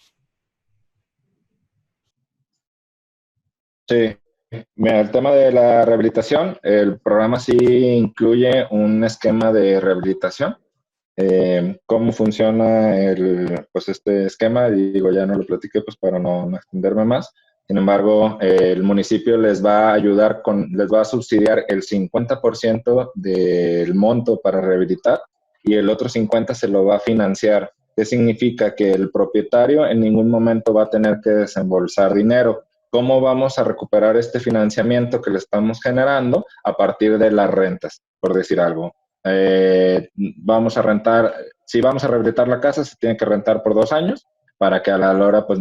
Sí, mira, el tema de la rehabilitación, el programa sí incluye un esquema de rehabilitación. ¿Cómo funciona pues este esquema? Digo, ya no lo platiqué pues para no extenderme más. Sin embargo, el municipio les va a ayudar les va a subsidiar el 50% del monto para rehabilitar y el otro 50% se lo va a financiar. ¿Qué significa? Que el propietario en ningún momento va a tener que desembolsar dinero. ¿Cómo vamos a recuperar este financiamiento que le estamos generando a partir de las rentas, por decir algo? Vamos a rentar, si vamos a rehabilitar la casa, se tiene que rentar por 2 años para que a la hora, pues,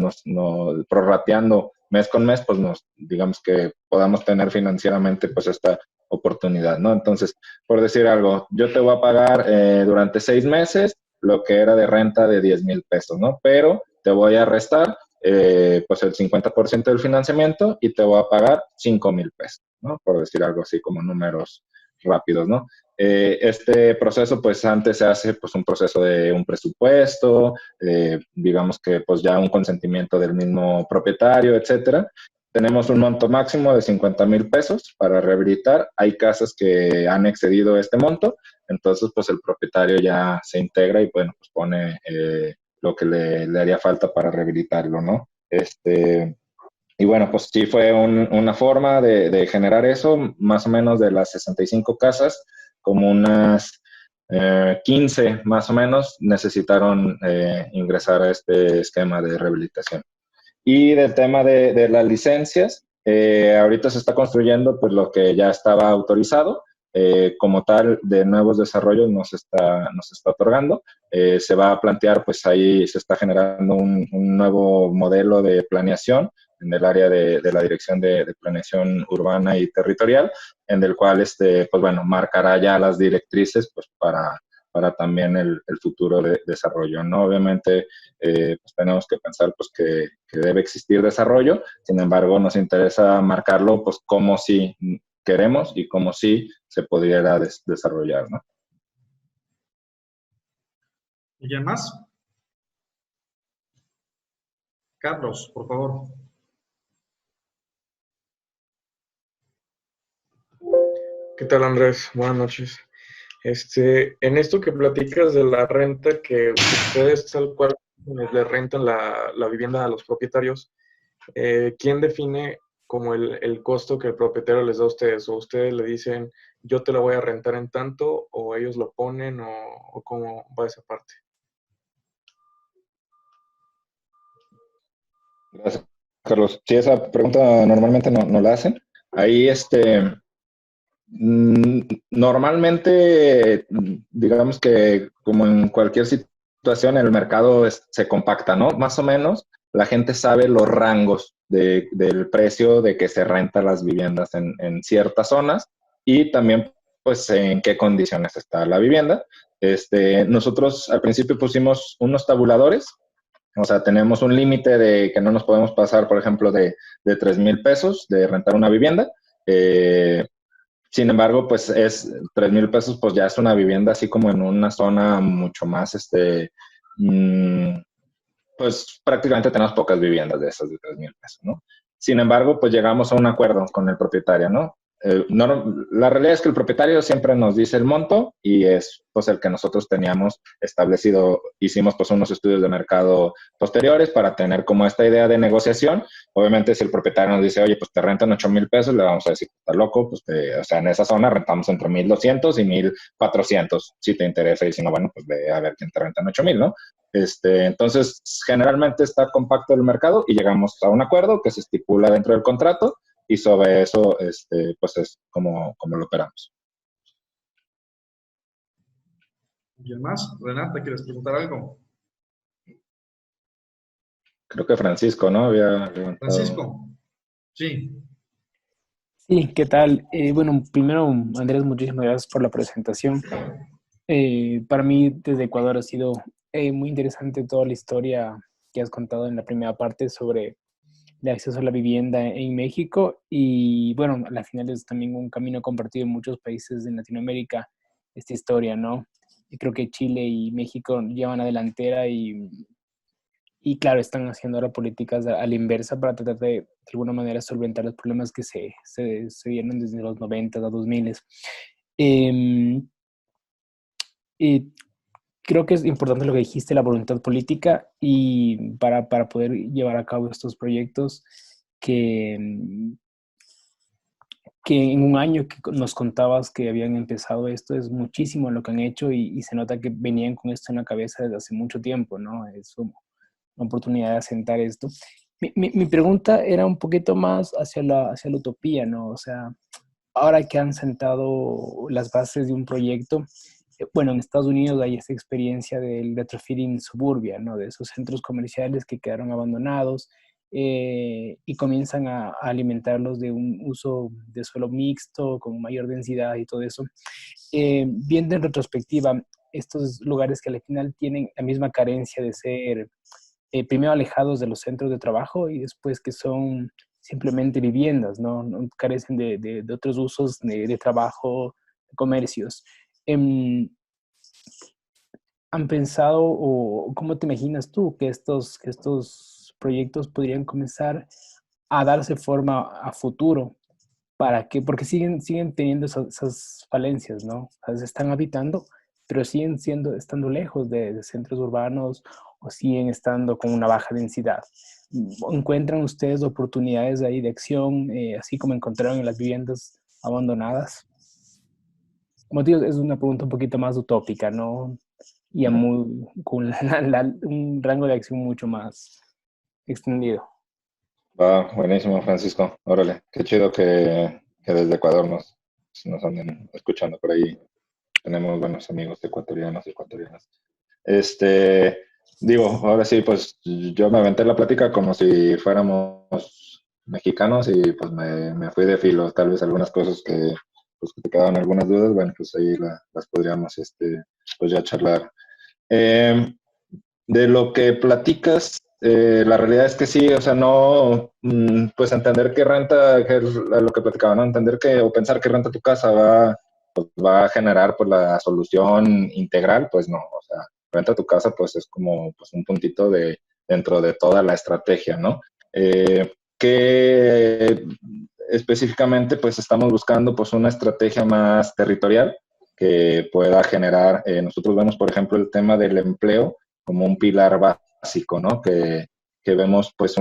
prorrateando mes con mes, pues, digamos que podamos tener financieramente, pues, esta oportunidad, ¿no? Entonces, por decir algo, yo te voy a pagar durante 6 meses lo que era de renta de 10,000 pesos, ¿no? Pero te voy a restar, pues, el 50% del financiamiento y te voy a pagar 5,000 pesos, ¿no? Por decir algo así como números rápidos, ¿no? Este proceso, pues antes se hace pues un proceso de un presupuesto, digamos que pues ya un consentimiento del mismo propietario, etcétera. Tenemos un monto máximo de 50,000 pesos para rehabilitar. Hay casas que han excedido este monto, entonces pues el propietario ya se integra y bueno, pues pone lo que le haría falta para rehabilitarlo, ¿no? Y bueno, pues sí fue una forma de generar eso, más o menos de las 65 casas, como unas 15 más o menos necesitaron ingresar a este esquema de rehabilitación. Y del tema de las licencias, ahorita se está construyendo pues lo que ya estaba autorizado. Como tal, de nuevos desarrollos nos está otorgando. Se va a plantear, pues ahí se está generando un nuevo modelo de planeación en el área de la Dirección de Planeación Urbana y Territorial, en el cual, pues bueno, marcará ya las directrices pues para también el futuro de desarrollo, ¿no? Obviamente, pues tenemos que pensar pues que debe existir desarrollo, sin embargo, nos interesa marcarlo pues como si queremos y como si se pudiera desarrollar, ¿no? ¿Alguien más? Carlos, por favor. ¿Qué tal, Andrés? Buenas noches. En esto que platicas de la renta, que ustedes tal cual le rentan la vivienda a los propietarios, ¿quién define como el costo que el propietario les da a ustedes? ¿O ustedes le dicen, yo te la voy a rentar en tanto, o ellos lo ponen, o cómo va esa parte? Gracias, Carlos. Sí, esa pregunta normalmente no la hacen. Ahí, normalmente, digamos que como en cualquier situación, el mercado se compacta, ¿no? Más o menos, la gente sabe los rangos del precio de que se rentan las viviendas en ciertas zonas y también, pues, en qué condiciones está la vivienda. Nosotros al principio pusimos unos tabuladores, o sea, tenemos un límite de que no nos podemos pasar, por ejemplo, de 3,000 pesos de rentar una vivienda. Sin embargo, pues es 3,000 pesos, pues ya es una vivienda así como en una zona mucho más, mm, pues prácticamente tenemos pocas viviendas de esas de 3,000 pesos, ¿no? Sin embargo, pues llegamos a un acuerdo con el propietario, ¿no? La realidad es que el propietario siempre nos dice el monto y es pues el que nosotros teníamos establecido. Hicimos pues unos estudios de mercado posteriores para tener como esta idea de negociación. Obviamente si el propietario nos dice, oye, pues te rentan 8,000 pesos, le vamos a decir, está loco, pues o sea, en esa zona rentamos entre 1,200 y 1,400, si te interesa, y si no, bueno, pues ve a ver quién te renta en 8,000, ¿no? Entonces, generalmente está compacto el mercado y llegamos a un acuerdo que se estipula dentro del contrato y sobre eso, pues es como lo operamos. ¿Alguien más? Renata, ¿quieres preguntar algo? Creo que Francisco, ¿no? Había levantado. Francisco, sí. Sí, ¿qué tal? Bueno, primero, Andrés, muchísimas gracias por la presentación. Para mí, desde Ecuador, ha sido muy interesante toda la historia que has contado en la primera parte sobre el acceso a la vivienda en México y, bueno, a la final es también un camino compartido en muchos países de Latinoamérica, esta historia, ¿no? Y creo que Chile y México llevan a la delantera y claro, están haciendo ahora políticas a la inversa para tratar de alguna manera solventar los problemas que se dieron desde los 90 a 2000. Eh, y creo que es importante lo que dijiste, la voluntad política y para poder llevar a cabo estos proyectos que, que en un año que nos contabas que habían empezado esto, es muchísimo lo que han hecho y se nota que venían con esto en la cabeza desde hace mucho tiempo, ¿no? Es una oportunidad de asentar esto. Mi pregunta era un poquito más hacia la utopía, ¿no? O sea, ahora que han sentado las bases de un proyecto, bueno, en Estados Unidos hay esta experiencia del retrofitting suburbia, ¿no? De esos centros comerciales que quedaron abandonados y comienzan a alimentarlos de un uso de suelo mixto, con mayor densidad y todo eso. Viendo en retrospectiva, estos lugares que al final tienen la misma carencia de ser primero alejados de los centros de trabajo y después que son simplemente viviendas, ¿no? No carecen de otros usos de trabajo, de comercios. ¿Han pensado o cómo te imaginas tú que que estos proyectos podrían comenzar a darse forma a futuro? ¿Para qué? Porque siguen teniendo esas falencias, ¿no? O sea, se están habitando, pero siguen estando lejos de centros urbanos o siguen estando con una baja densidad? ¿Encuentran ustedes oportunidades ahí de acción, así como encontraron en las viviendas abandonadas? Como te digo, es una pregunta un poquito más utópica, ¿no? Y con un rango de acción mucho más extendido. Va, buenísimo, Francisco. Órale, qué chido que desde Ecuador nos anden escuchando por ahí. Tenemos buenos amigos ecuatorianos y ecuatorianas. Digo, ahora sí, pues yo me aventé la plática como si fuéramos mexicanos y pues me fui de filo. Tal vez algunas cosas pues, que te quedaban algunas dudas, bueno, pues ahí las podríamos, pues ya charlar. De lo que platicas, la realidad es que sí, o sea, no, pues entender que renta, que es lo que platicaba, ¿no? Entender que, o pensar que renta tu casa va a generar pues la solución integral, pues no, o sea, renta tu casa pues es como pues un puntito dentro de toda la estrategia, ¿no? Que específicamente pues estamos buscando pues una estrategia más territorial que pueda generar, nosotros vemos por ejemplo el tema del empleo como un pilar básico, ¿no? Que vemos pues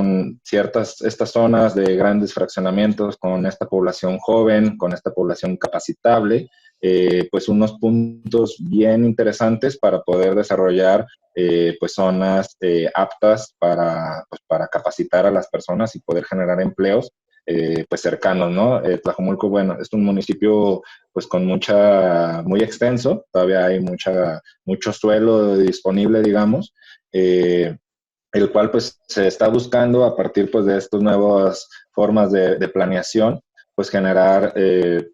estas zonas de grandes fraccionamientos con esta población joven, con esta población capacitable, pues unos puntos bien interesantes para poder desarrollar pues zonas aptas para capacitar a las personas y poder generar empleos pues cercanos, ¿no? Tlajomulco, bueno, es un municipio pues muy extenso, todavía hay mucho suelo disponible, digamos, el cual pues se está buscando a partir pues de estas nuevas formas de planeación, pues generar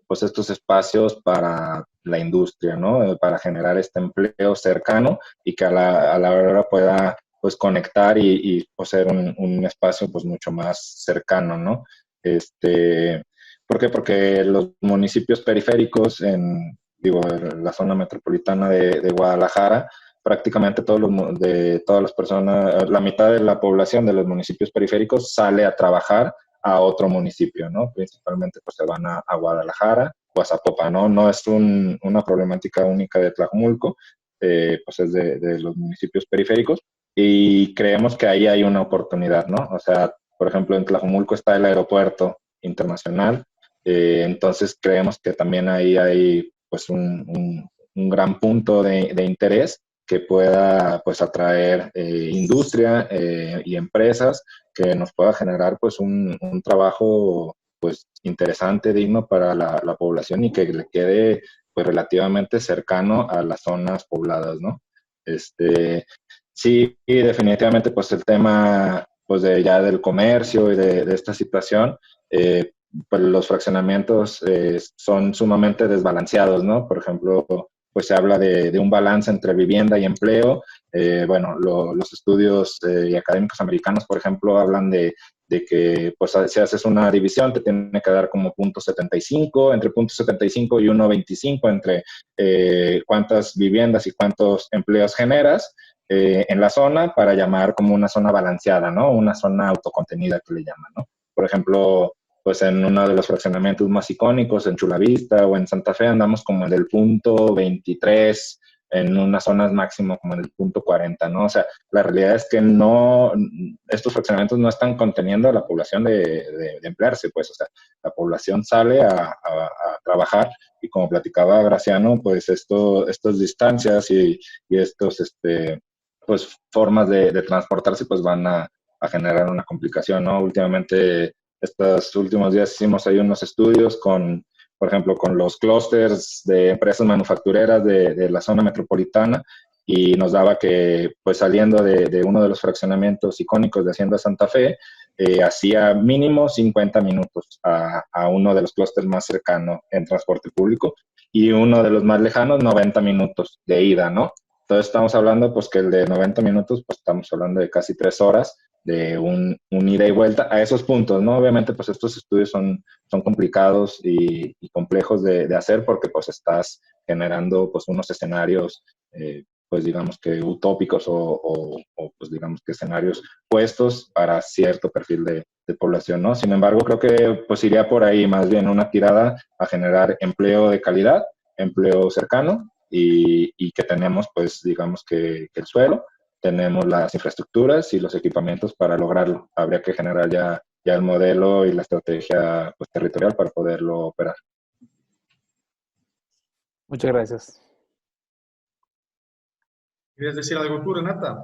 pues estos espacios para la industria, ¿no? Para generar este empleo cercano y que a la hora pueda pues conectar y pues, ser un espacio pues mucho más cercano, ¿no? ¿Por qué? Porque los municipios periféricos en la zona metropolitana de Guadalajara, prácticamente todas las personas, la mitad de la población de los municipios periféricos sale a trabajar a otro municipio, ¿no? Principalmente pues se van a Guadalajara o a Zapopan, ¿no? No es una problemática única de Tlajomulco, pues es de los municipios periféricos y creemos que ahí hay una oportunidad, ¿no? O sea, por ejemplo, en Tlajomulco está el aeropuerto internacional, entonces creemos que también ahí hay pues un gran punto de interés que pueda pues atraer industria y empresas que nos pueda generar pues un trabajo pues interesante, digno para la población y que le quede pues relativamente cercano a las zonas pobladas, ¿no? Sí, y definitivamente pues el tema pues ya del comercio y de esta situación, pues los fraccionamientos son sumamente desbalanceados, ¿no? Por ejemplo, pues se habla de un balance entre vivienda y empleo. Bueno, los estudios y académicos americanos, por ejemplo, hablan de que pues si haces una división te tiene que dar como .75, entre .75 y 1.25 entre cuántas viviendas y cuántos empleos generas en la zona para llamar como una zona balanceada, ¿no? Una zona autocontenida que le llaman, ¿no? Por ejemplo, pues en uno de los fraccionamientos más icónicos, en Chulavista o en Santa Fe, andamos como en el .23, en unas zonas máximo como en el .40, ¿no? O sea, la realidad es que estos fraccionamientos no están conteniendo a la población de emplearse, pues, o sea, la población sale a trabajar y como platicaba Graciano, pues estas distancias y estos, pues, formas de transportarse, pues van a generar una complicación, ¿no? Últimamente, estos últimos días hicimos ahí unos estudios por ejemplo, con los clústeres de empresas manufactureras de la zona metropolitana y nos daba que, pues saliendo de uno de los fraccionamientos icónicos de Hacienda Santa Fe, hacía mínimo 50 minutos a uno de los clústeres más cercanos en transporte público y uno de los más lejanos 90 minutos de ida, ¿no? Entonces estamos hablando, pues que el de 90 minutos, pues estamos hablando de casi 3 horas de un ida y vuelta a esos puntos, ¿no? Obviamente, pues estos estudios son complicados y complejos de hacer porque pues estás generando pues unos escenarios, pues digamos que utópicos o pues digamos que escenarios puestos para cierto perfil de población, ¿no? Sin embargo, creo que pues iría por ahí más bien una tirada a generar empleo de calidad, empleo cercano y que tenemos pues digamos que el suelo tenemos las infraestructuras y los equipamientos para lograrlo. Habría que generar ya el modelo y la estrategia pues, territorial para poderlo operar. Muchas gracias. ¿Quieres decir algo tú, Renata?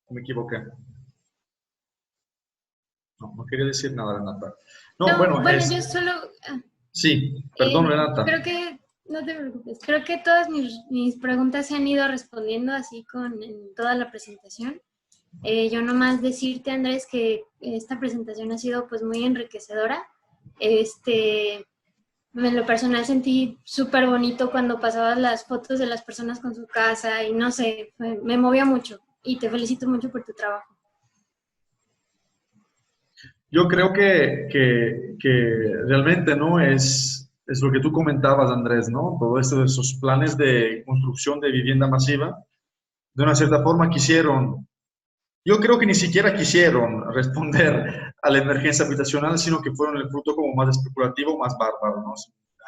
¿O me equivoqué? No quería decir nada, Renata. No, bueno, yo solo... Sí, perdón, Renata. Creo que, no te preocupes, creo que todas mis preguntas se han ido respondiendo así en toda la presentación. Yo nomás decirte, Andrés, que esta presentación ha sido pues muy enriquecedora. En lo personal sentí súper bonito cuando pasabas las fotos de las personas con su casa y no sé, me movía mucho y te felicito mucho por tu trabajo. Yo creo que realmente, ¿no? Es lo que tú comentabas, Andrés, ¿no? Todo esto de esos planes de construcción de vivienda masiva, de una cierta forma yo creo que ni siquiera quisieron responder a la emergencia habitacional, sino que fueron el fruto como más especulativo, más bárbaro, ¿no?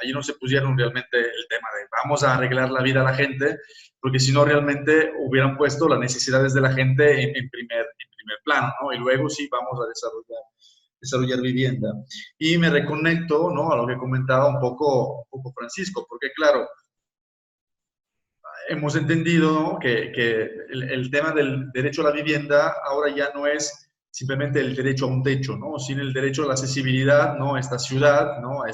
Ahí no se pusieron realmente el tema de vamos a arreglar la vida a la gente, porque si no realmente hubieran puesto las necesidades de la gente en primer plano, ¿no? Y luego sí vamos a desarrollar vivienda. Y me reconecto, ¿no? A lo que comentaba un poco Francisco, porque claro, hemos entendido, ¿no? que el tema del derecho a la vivienda ahora ya no es simplemente el derecho a un techo, ¿no? Sino el derecho a la accesibilidad, ¿no? A esta ciudad, ¿no? A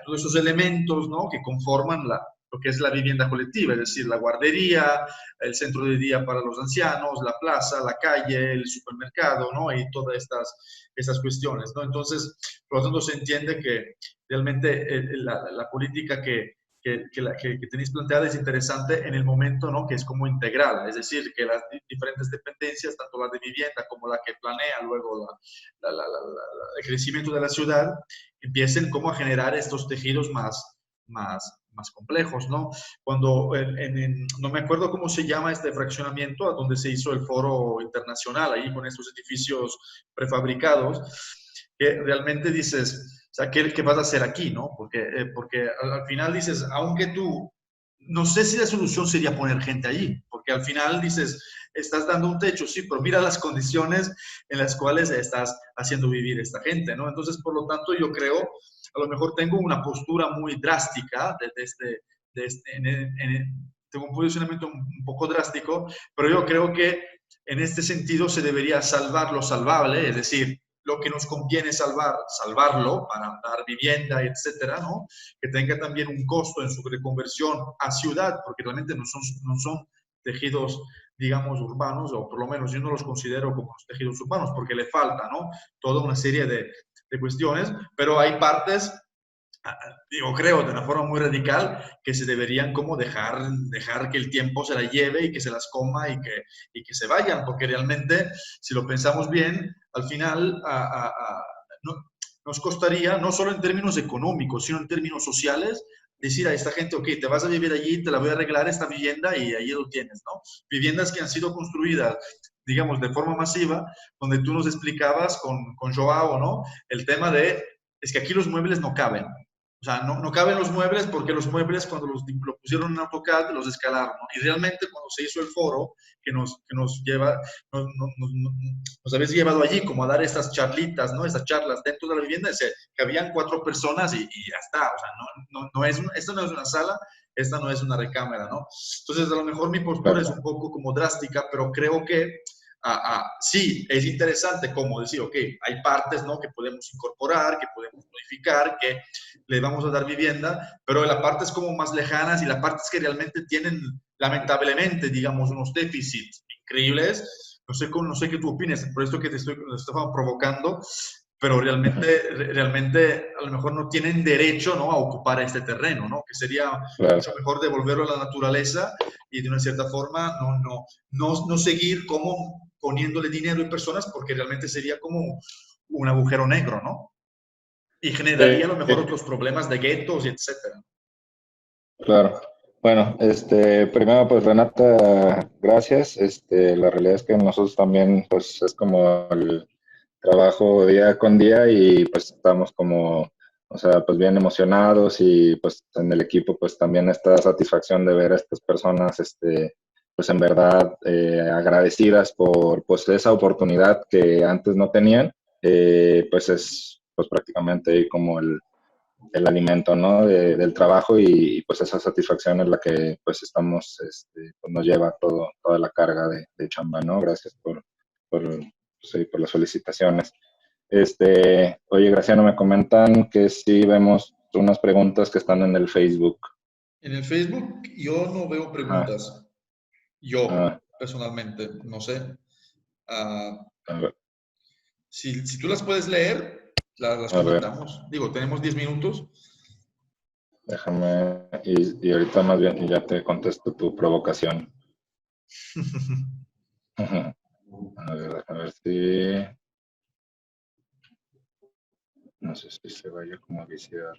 todos esos elementos, ¿no? Que conforman lo que es la vivienda colectiva, es decir, la guardería, el centro de día para los ancianos, la plaza, la calle, el supermercado, ¿no? Y todas estas cuestiones, ¿no? Entonces, por lo tanto, se entiende que realmente la política que tenéis planteada es interesante en el momento, ¿no? Que es como integral, es decir, que las diferentes dependencias, tanto la de vivienda como la que planea luego el crecimiento de la ciudad, empiecen como a generar estos tejidos más complejos, ¿no? Cuando, no me acuerdo cómo se llama este fraccionamiento, a donde se hizo el foro internacional, ahí con estos edificios prefabricados, que realmente dices, o sea, ¿qué vas a hacer aquí, no? Porque al final dices, aunque tú, no sé si la solución sería poner gente allí, porque al final dices, estás dando un techo, sí, pero mira las condiciones en las cuales estás haciendo vivir esta gente, ¿no? Entonces, por lo tanto, yo creo, a lo mejor tengo una postura muy drástica tengo un posicionamiento un poco drástico, pero yo creo que en este sentido se debería salvar lo salvable, es decir, lo que nos conviene salvarlo para dar vivienda, etcétera, ¿no? Que tenga también un costo en su reconversión a ciudad, porque realmente no son tejidos, digamos, urbanos, o por lo menos yo no los considero como los tejidos urbanos, porque le falta, ¿no? Toda una serie de cuestiones, pero hay partes, digo, creo de una forma muy radical, que se deberían como dejar que el tiempo se la lleve y que se las coma y que se vayan, porque realmente, si lo pensamos bien, al final nos costaría, no solo en términos económicos, sino en términos sociales, decir a esta gente, ok, te vas a vivir allí, te la voy a arreglar esta vivienda y allí lo tienes, ¿no? Viviendas que han sido construidas, digamos, de forma masiva, donde tú nos explicabas con Joao, ¿no? El tema es que aquí los muebles no caben. O sea, no caben los muebles porque los muebles cuando lo pusieron en AutoCAD los escalaron, ¿no? Y realmente cuando se hizo el foro que nos habéis llevado allí como a dar estas charlitas, ¿no? Estas charlas dentro de la vivienda, que habían 4 personas y ya está. O sea, esta no es una sala, esta no es una recámara, ¿no? Entonces, a lo mejor mi postura es un poco como drástica, pero creo que sí, es interesante como decir, ok, hay partes, ¿no? Que podemos incorporar, que podemos modificar, que le vamos a dar vivienda, pero la parte es como más lejanas y las partes que realmente tienen, lamentablemente, digamos, unos déficits increíbles. No sé qué tú opinas, por esto que te estoy provocando, pero realmente a lo mejor no tienen derecho, ¿no? A ocupar este terreno, ¿no? Que sería mucho mejor devolverlo a la naturaleza y de una cierta forma no seguir como poniéndole dinero y personas, porque realmente sería como un agujero negro, ¿no? Y generaría a lo mejor otros problemas de guetos y etcétera. Claro. Bueno, primero pues Renata, gracias. La realidad es que nosotros también pues es como el trabajo día con día y pues estamos como, o sea, pues bien emocionados y pues en el equipo pues también esta satisfacción de ver a estas personas pues en verdad agradecidas por pues esa oportunidad que antes no tenían, pues es pues prácticamente como el alimento, ¿no? Del trabajo y, pues esa satisfacción es la que pues estamos, pues nos lleva toda la carga de chamba, ¿no? Gracias por, sí, por las felicitaciones. Oye, Graciano, me comentan que sí vemos unas preguntas que están en el Facebook. En el Facebook yo no veo Ajá. preguntas. Yo, Ah, personalmente, no sé. Ah, a ver, si tú las puedes leer, las a ver, comentamos. Digo, tenemos 10 minutos. déjame, y ahorita más bien ya te contesto tu provocación. Ajá. A ver si, no sé si se vaya como a viciar.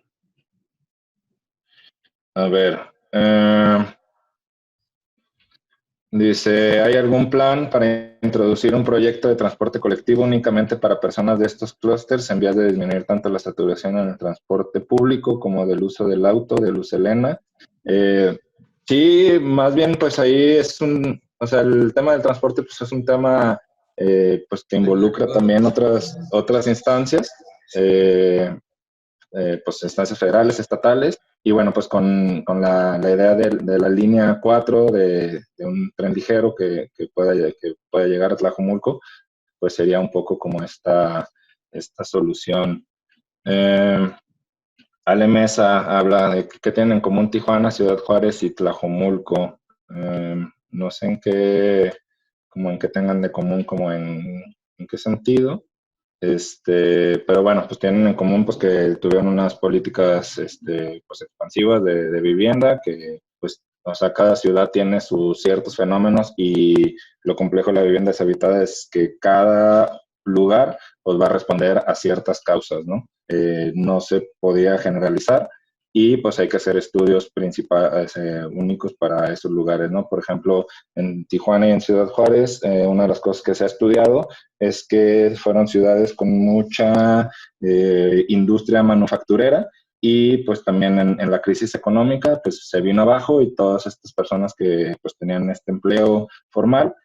A ver, dice, ¿hay algún plan para introducir un proyecto de transporte colectivo únicamente para personas de estos clústeres en vías de disminuir tanto la saturación en el transporte público como del uso del auto, de Luz Helena? Sí, más bien pues ahí es o sea, el tema del transporte pues es un tema pues que involucra también otras instancias. Eh, pues instancias federales, estatales, y bueno, pues con la idea de la línea 4 de un tren ligero que pueda llegar a Tlajomulco, pues sería un poco como esta solución. Ale Mesa habla de que tienen en común Tijuana, Ciudad Juárez y Tlajomulco. No sé como en qué tengan de común, como en qué sentido. Pero bueno, pues tienen en común pues que tuvieron unas políticas pues expansivas de vivienda, que pues, o sea, cada ciudad tiene sus ciertos fenómenos y lo complejo de la vivienda deshabitada es que cada lugar pues va a responder a ciertas causas, ¿no? No se podía generalizar y pues hay que hacer estudios principales, únicos para esos lugares, ¿no? Por ejemplo, en Tijuana y en Ciudad Juárez, una de las cosas que se ha estudiado es que fueron ciudades con mucha industria manufacturera y pues también en la crisis económica pues se vino abajo y todas estas personas que pues tenían este empleo formal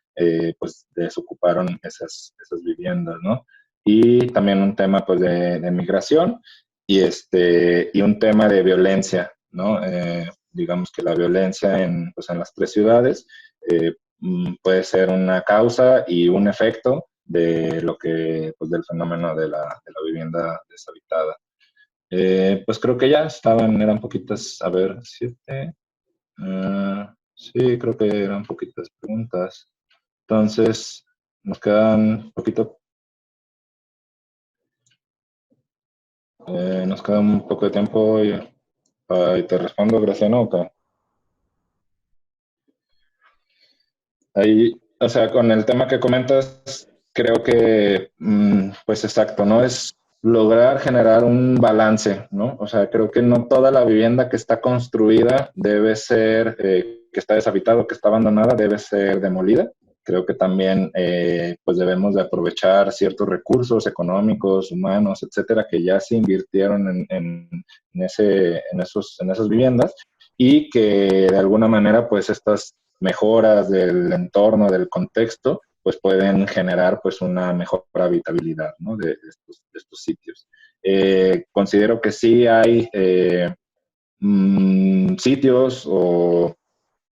pues desocuparon esas viviendas, ¿no? Y también un tema pues de migración y un tema de violencia, ¿no? Digamos que la violencia pues en las tres ciudades puede ser una causa y un efecto de lo que, pues del fenómeno de la vivienda deshabitada. Pues creo que ya eran poquitas, a ver, 7. Sí, creo que eran poquitas preguntas. Entonces, nos quedan un poquito, nos queda un poco de tiempo y te respondo, Graciano, ¿o qué? Ahí, o sea, con el tema que comentas, creo que, pues exacto, ¿no? Es lograr generar un balance, ¿no? O sea, creo que no toda la vivienda que está construida debe ser, que está deshabitada o que está abandonada, debe ser demolida. Creo que también, pues debemos de aprovechar ciertos recursos económicos, humanos, etcétera, que ya se invirtieron en esas viviendas y que de alguna manera, pues estas mejoras del entorno, del contexto, pues pueden generar pues una mejor habitabilidad, ¿no? de estos sitios. Considero que sí hay sitios o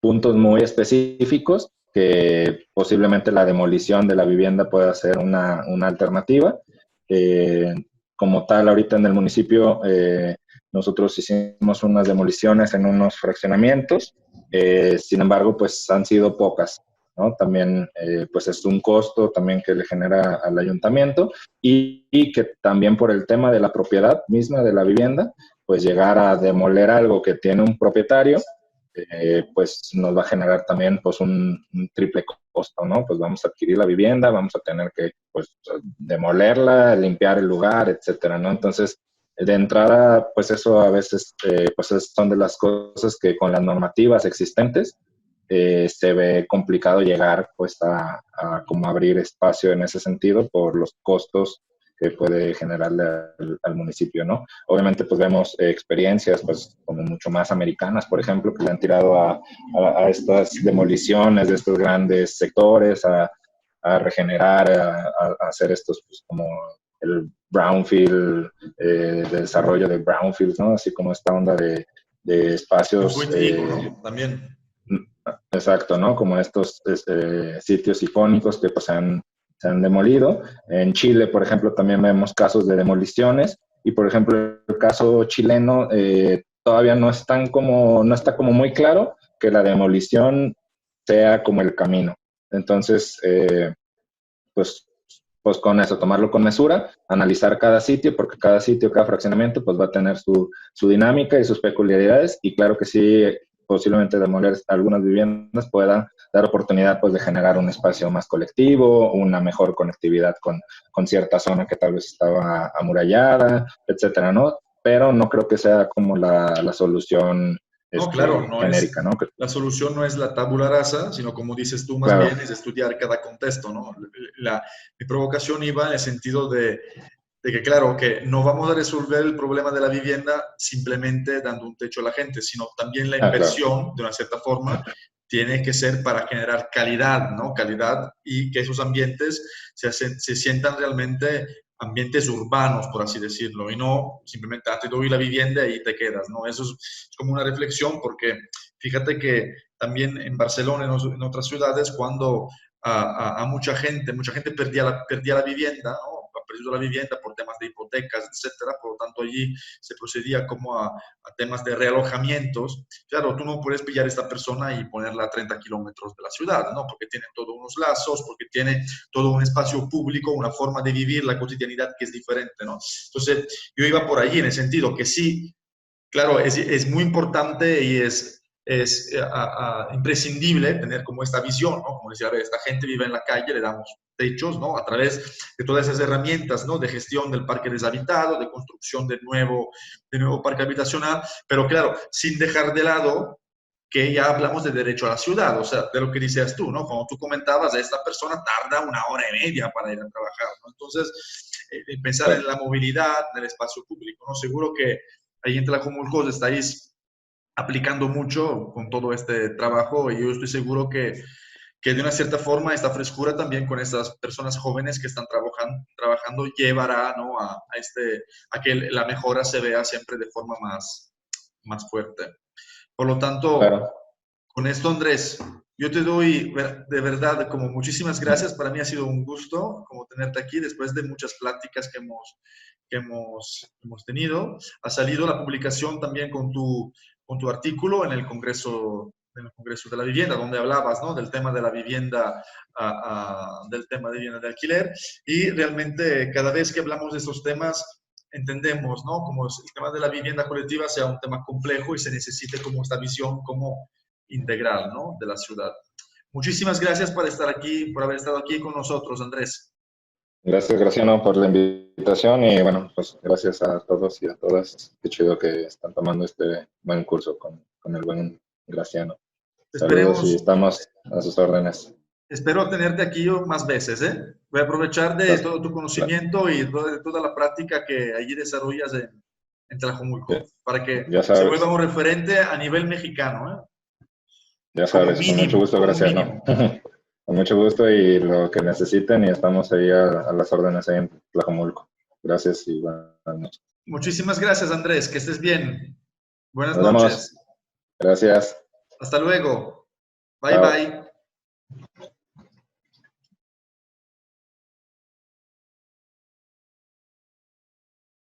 puntos muy específicos que posiblemente la demolición de la vivienda pueda ser una alternativa. Como tal, ahorita en el municipio nosotros hicimos unas demoliciones en unos fraccionamientos, sin embargo, pues han sido pocas, ¿no? También, pues es un costo también que le genera al ayuntamiento y que también por el tema de la propiedad misma de la vivienda, pues llegar a demoler algo que tiene un propietario, pues nos va a generar también pues un triple costo, ¿no? Pues vamos a adquirir la vivienda, vamos a tener que pues demolerla, limpiar el lugar, etcétera, ¿no? Entonces, de entrada, pues eso a veces pues son de las cosas que con las normativas existentes se ve complicado llegar pues a como abrir espacio en ese sentido por los costos que puede generarle al municipio, ¿no? Obviamente, pues vemos experiencias, pues, como mucho más americanas, por ejemplo, que le han tirado a estas demoliciones de estos grandes sectores, a regenerar, a hacer estos, pues, como el brownfield, de desarrollo de brownfields, ¿no? Así como esta onda de espacios... Muy rico, ¿no? También. Exacto, ¿no? Como estos sitios icónicos que pues, se han demolido. En Chile, por ejemplo, también vemos casos de demoliciones y, por ejemplo, el caso chileno todavía no está como muy claro que la demolición sea como el camino. Entonces, pues con eso, tomarlo con mesura, analizar cada sitio, porque cada sitio, cada fraccionamiento, pues va a tener su dinámica y sus peculiaridades, y claro que sí, posiblemente demoler algunas viviendas pueda dar oportunidad, pues, de generar un espacio más colectivo, una mejor conectividad con cierta zona que tal vez estaba amurallada, etcétera, ¿no? Pero no creo que sea como la solución No, claro, no genérica, es, ¿no? la solución no es la tabula rasa, sino como dices tú, más Claro. bien es estudiar cada contexto, ¿no? Mi provocación iba en el sentido de que, claro, que no vamos a resolver el problema de la vivienda simplemente dando un techo a la gente, sino también la inversión, claro, de una cierta forma, tiene que ser para generar calidad, ¿no? Calidad, y que esos ambientes se sientan realmente ambientes urbanos, por así decirlo, y no simplemente te doy la vivienda y te quedas, ¿no? Eso es como una reflexión, porque fíjate que también en Barcelona, en otras ciudades, cuando a mucha gente perdía la vivienda, ¿no? Ha perdido la vivienda por temas de hipotecas, etcétera, por lo tanto allí se procedía como a temas de realojamientos. Claro, tú no puedes pillar a esta persona y ponerla a 30 kilómetros de la ciudad, ¿no? Porque tiene todos unos lazos, porque tiene todo un espacio público, una forma de vivir la cotidianidad que es diferente, ¿no? Entonces, yo iba por allí en el sentido que sí, claro, es muy importante y es imprescindible tener como esta visión, ¿no? Como decía, a ver, esta gente vive en la calle, le damos techos, ¿no? A través de todas esas herramientas, ¿no? De gestión del parque deshabitado, de construcción de nuevo parque habitacional, pero claro, sin dejar de lado que ya hablamos de derecho a la ciudad, o sea, de lo que decías tú, ¿no? Como tú comentabas, esta persona tarda 1 hora y media para ir a trabajar, ¿no? Entonces, pensar en la movilidad del espacio público, ¿no? Seguro que ahí en Tlajomulco estáis aplicando mucho con todo este trabajo, y yo estoy seguro que de una cierta forma esta frescura también con estas personas jóvenes que están trabajando llevará, ¿no? a que la mejora se vea siempre de forma más fuerte. Por lo tanto, claro. Con esto, Andrés, yo te doy de verdad como muchísimas gracias. Para mí ha sido un gusto como tenerte aquí después de muchas pláticas que hemos tenido. Ha salido la publicación también con tu artículo en el Congreso de la Vivienda, donde hablabas, ¿no? Del tema de la vivienda, del tema de vivienda de alquiler, y realmente cada vez que hablamos de estos temas entendemos, ¿no? Como el tema de la vivienda colectiva sea un tema complejo y se necesite como esta visión como integral, ¿no? De la ciudad. Muchísimas gracias por estar aquí, por haber estado aquí con nosotros, Andrés. Gracias, Graciano, por la invitación, y bueno, pues gracias a todos y a todas. Qué chido que están tomando este buen curso con el buen Graciano. Saludos y estamos a sus órdenes. Espero tenerte aquí más veces, ¿eh? Voy a aprovechar de todo tu conocimiento y de toda la práctica que allí desarrollas en Tlajomulco, para que se vuelva un referente a nivel mexicano, ¿eh? Ya sabes, con mucho gusto, Graciano. Con mucho gusto, y lo que necesiten, y estamos ahí a las órdenes ahí en Tlajomulco. Gracias y buenas noches. Muchísimas gracias, Andrés. Que estés bien. Buenas Nos vemos. noches. Gracias. Hasta luego. Bye, Chao. bye.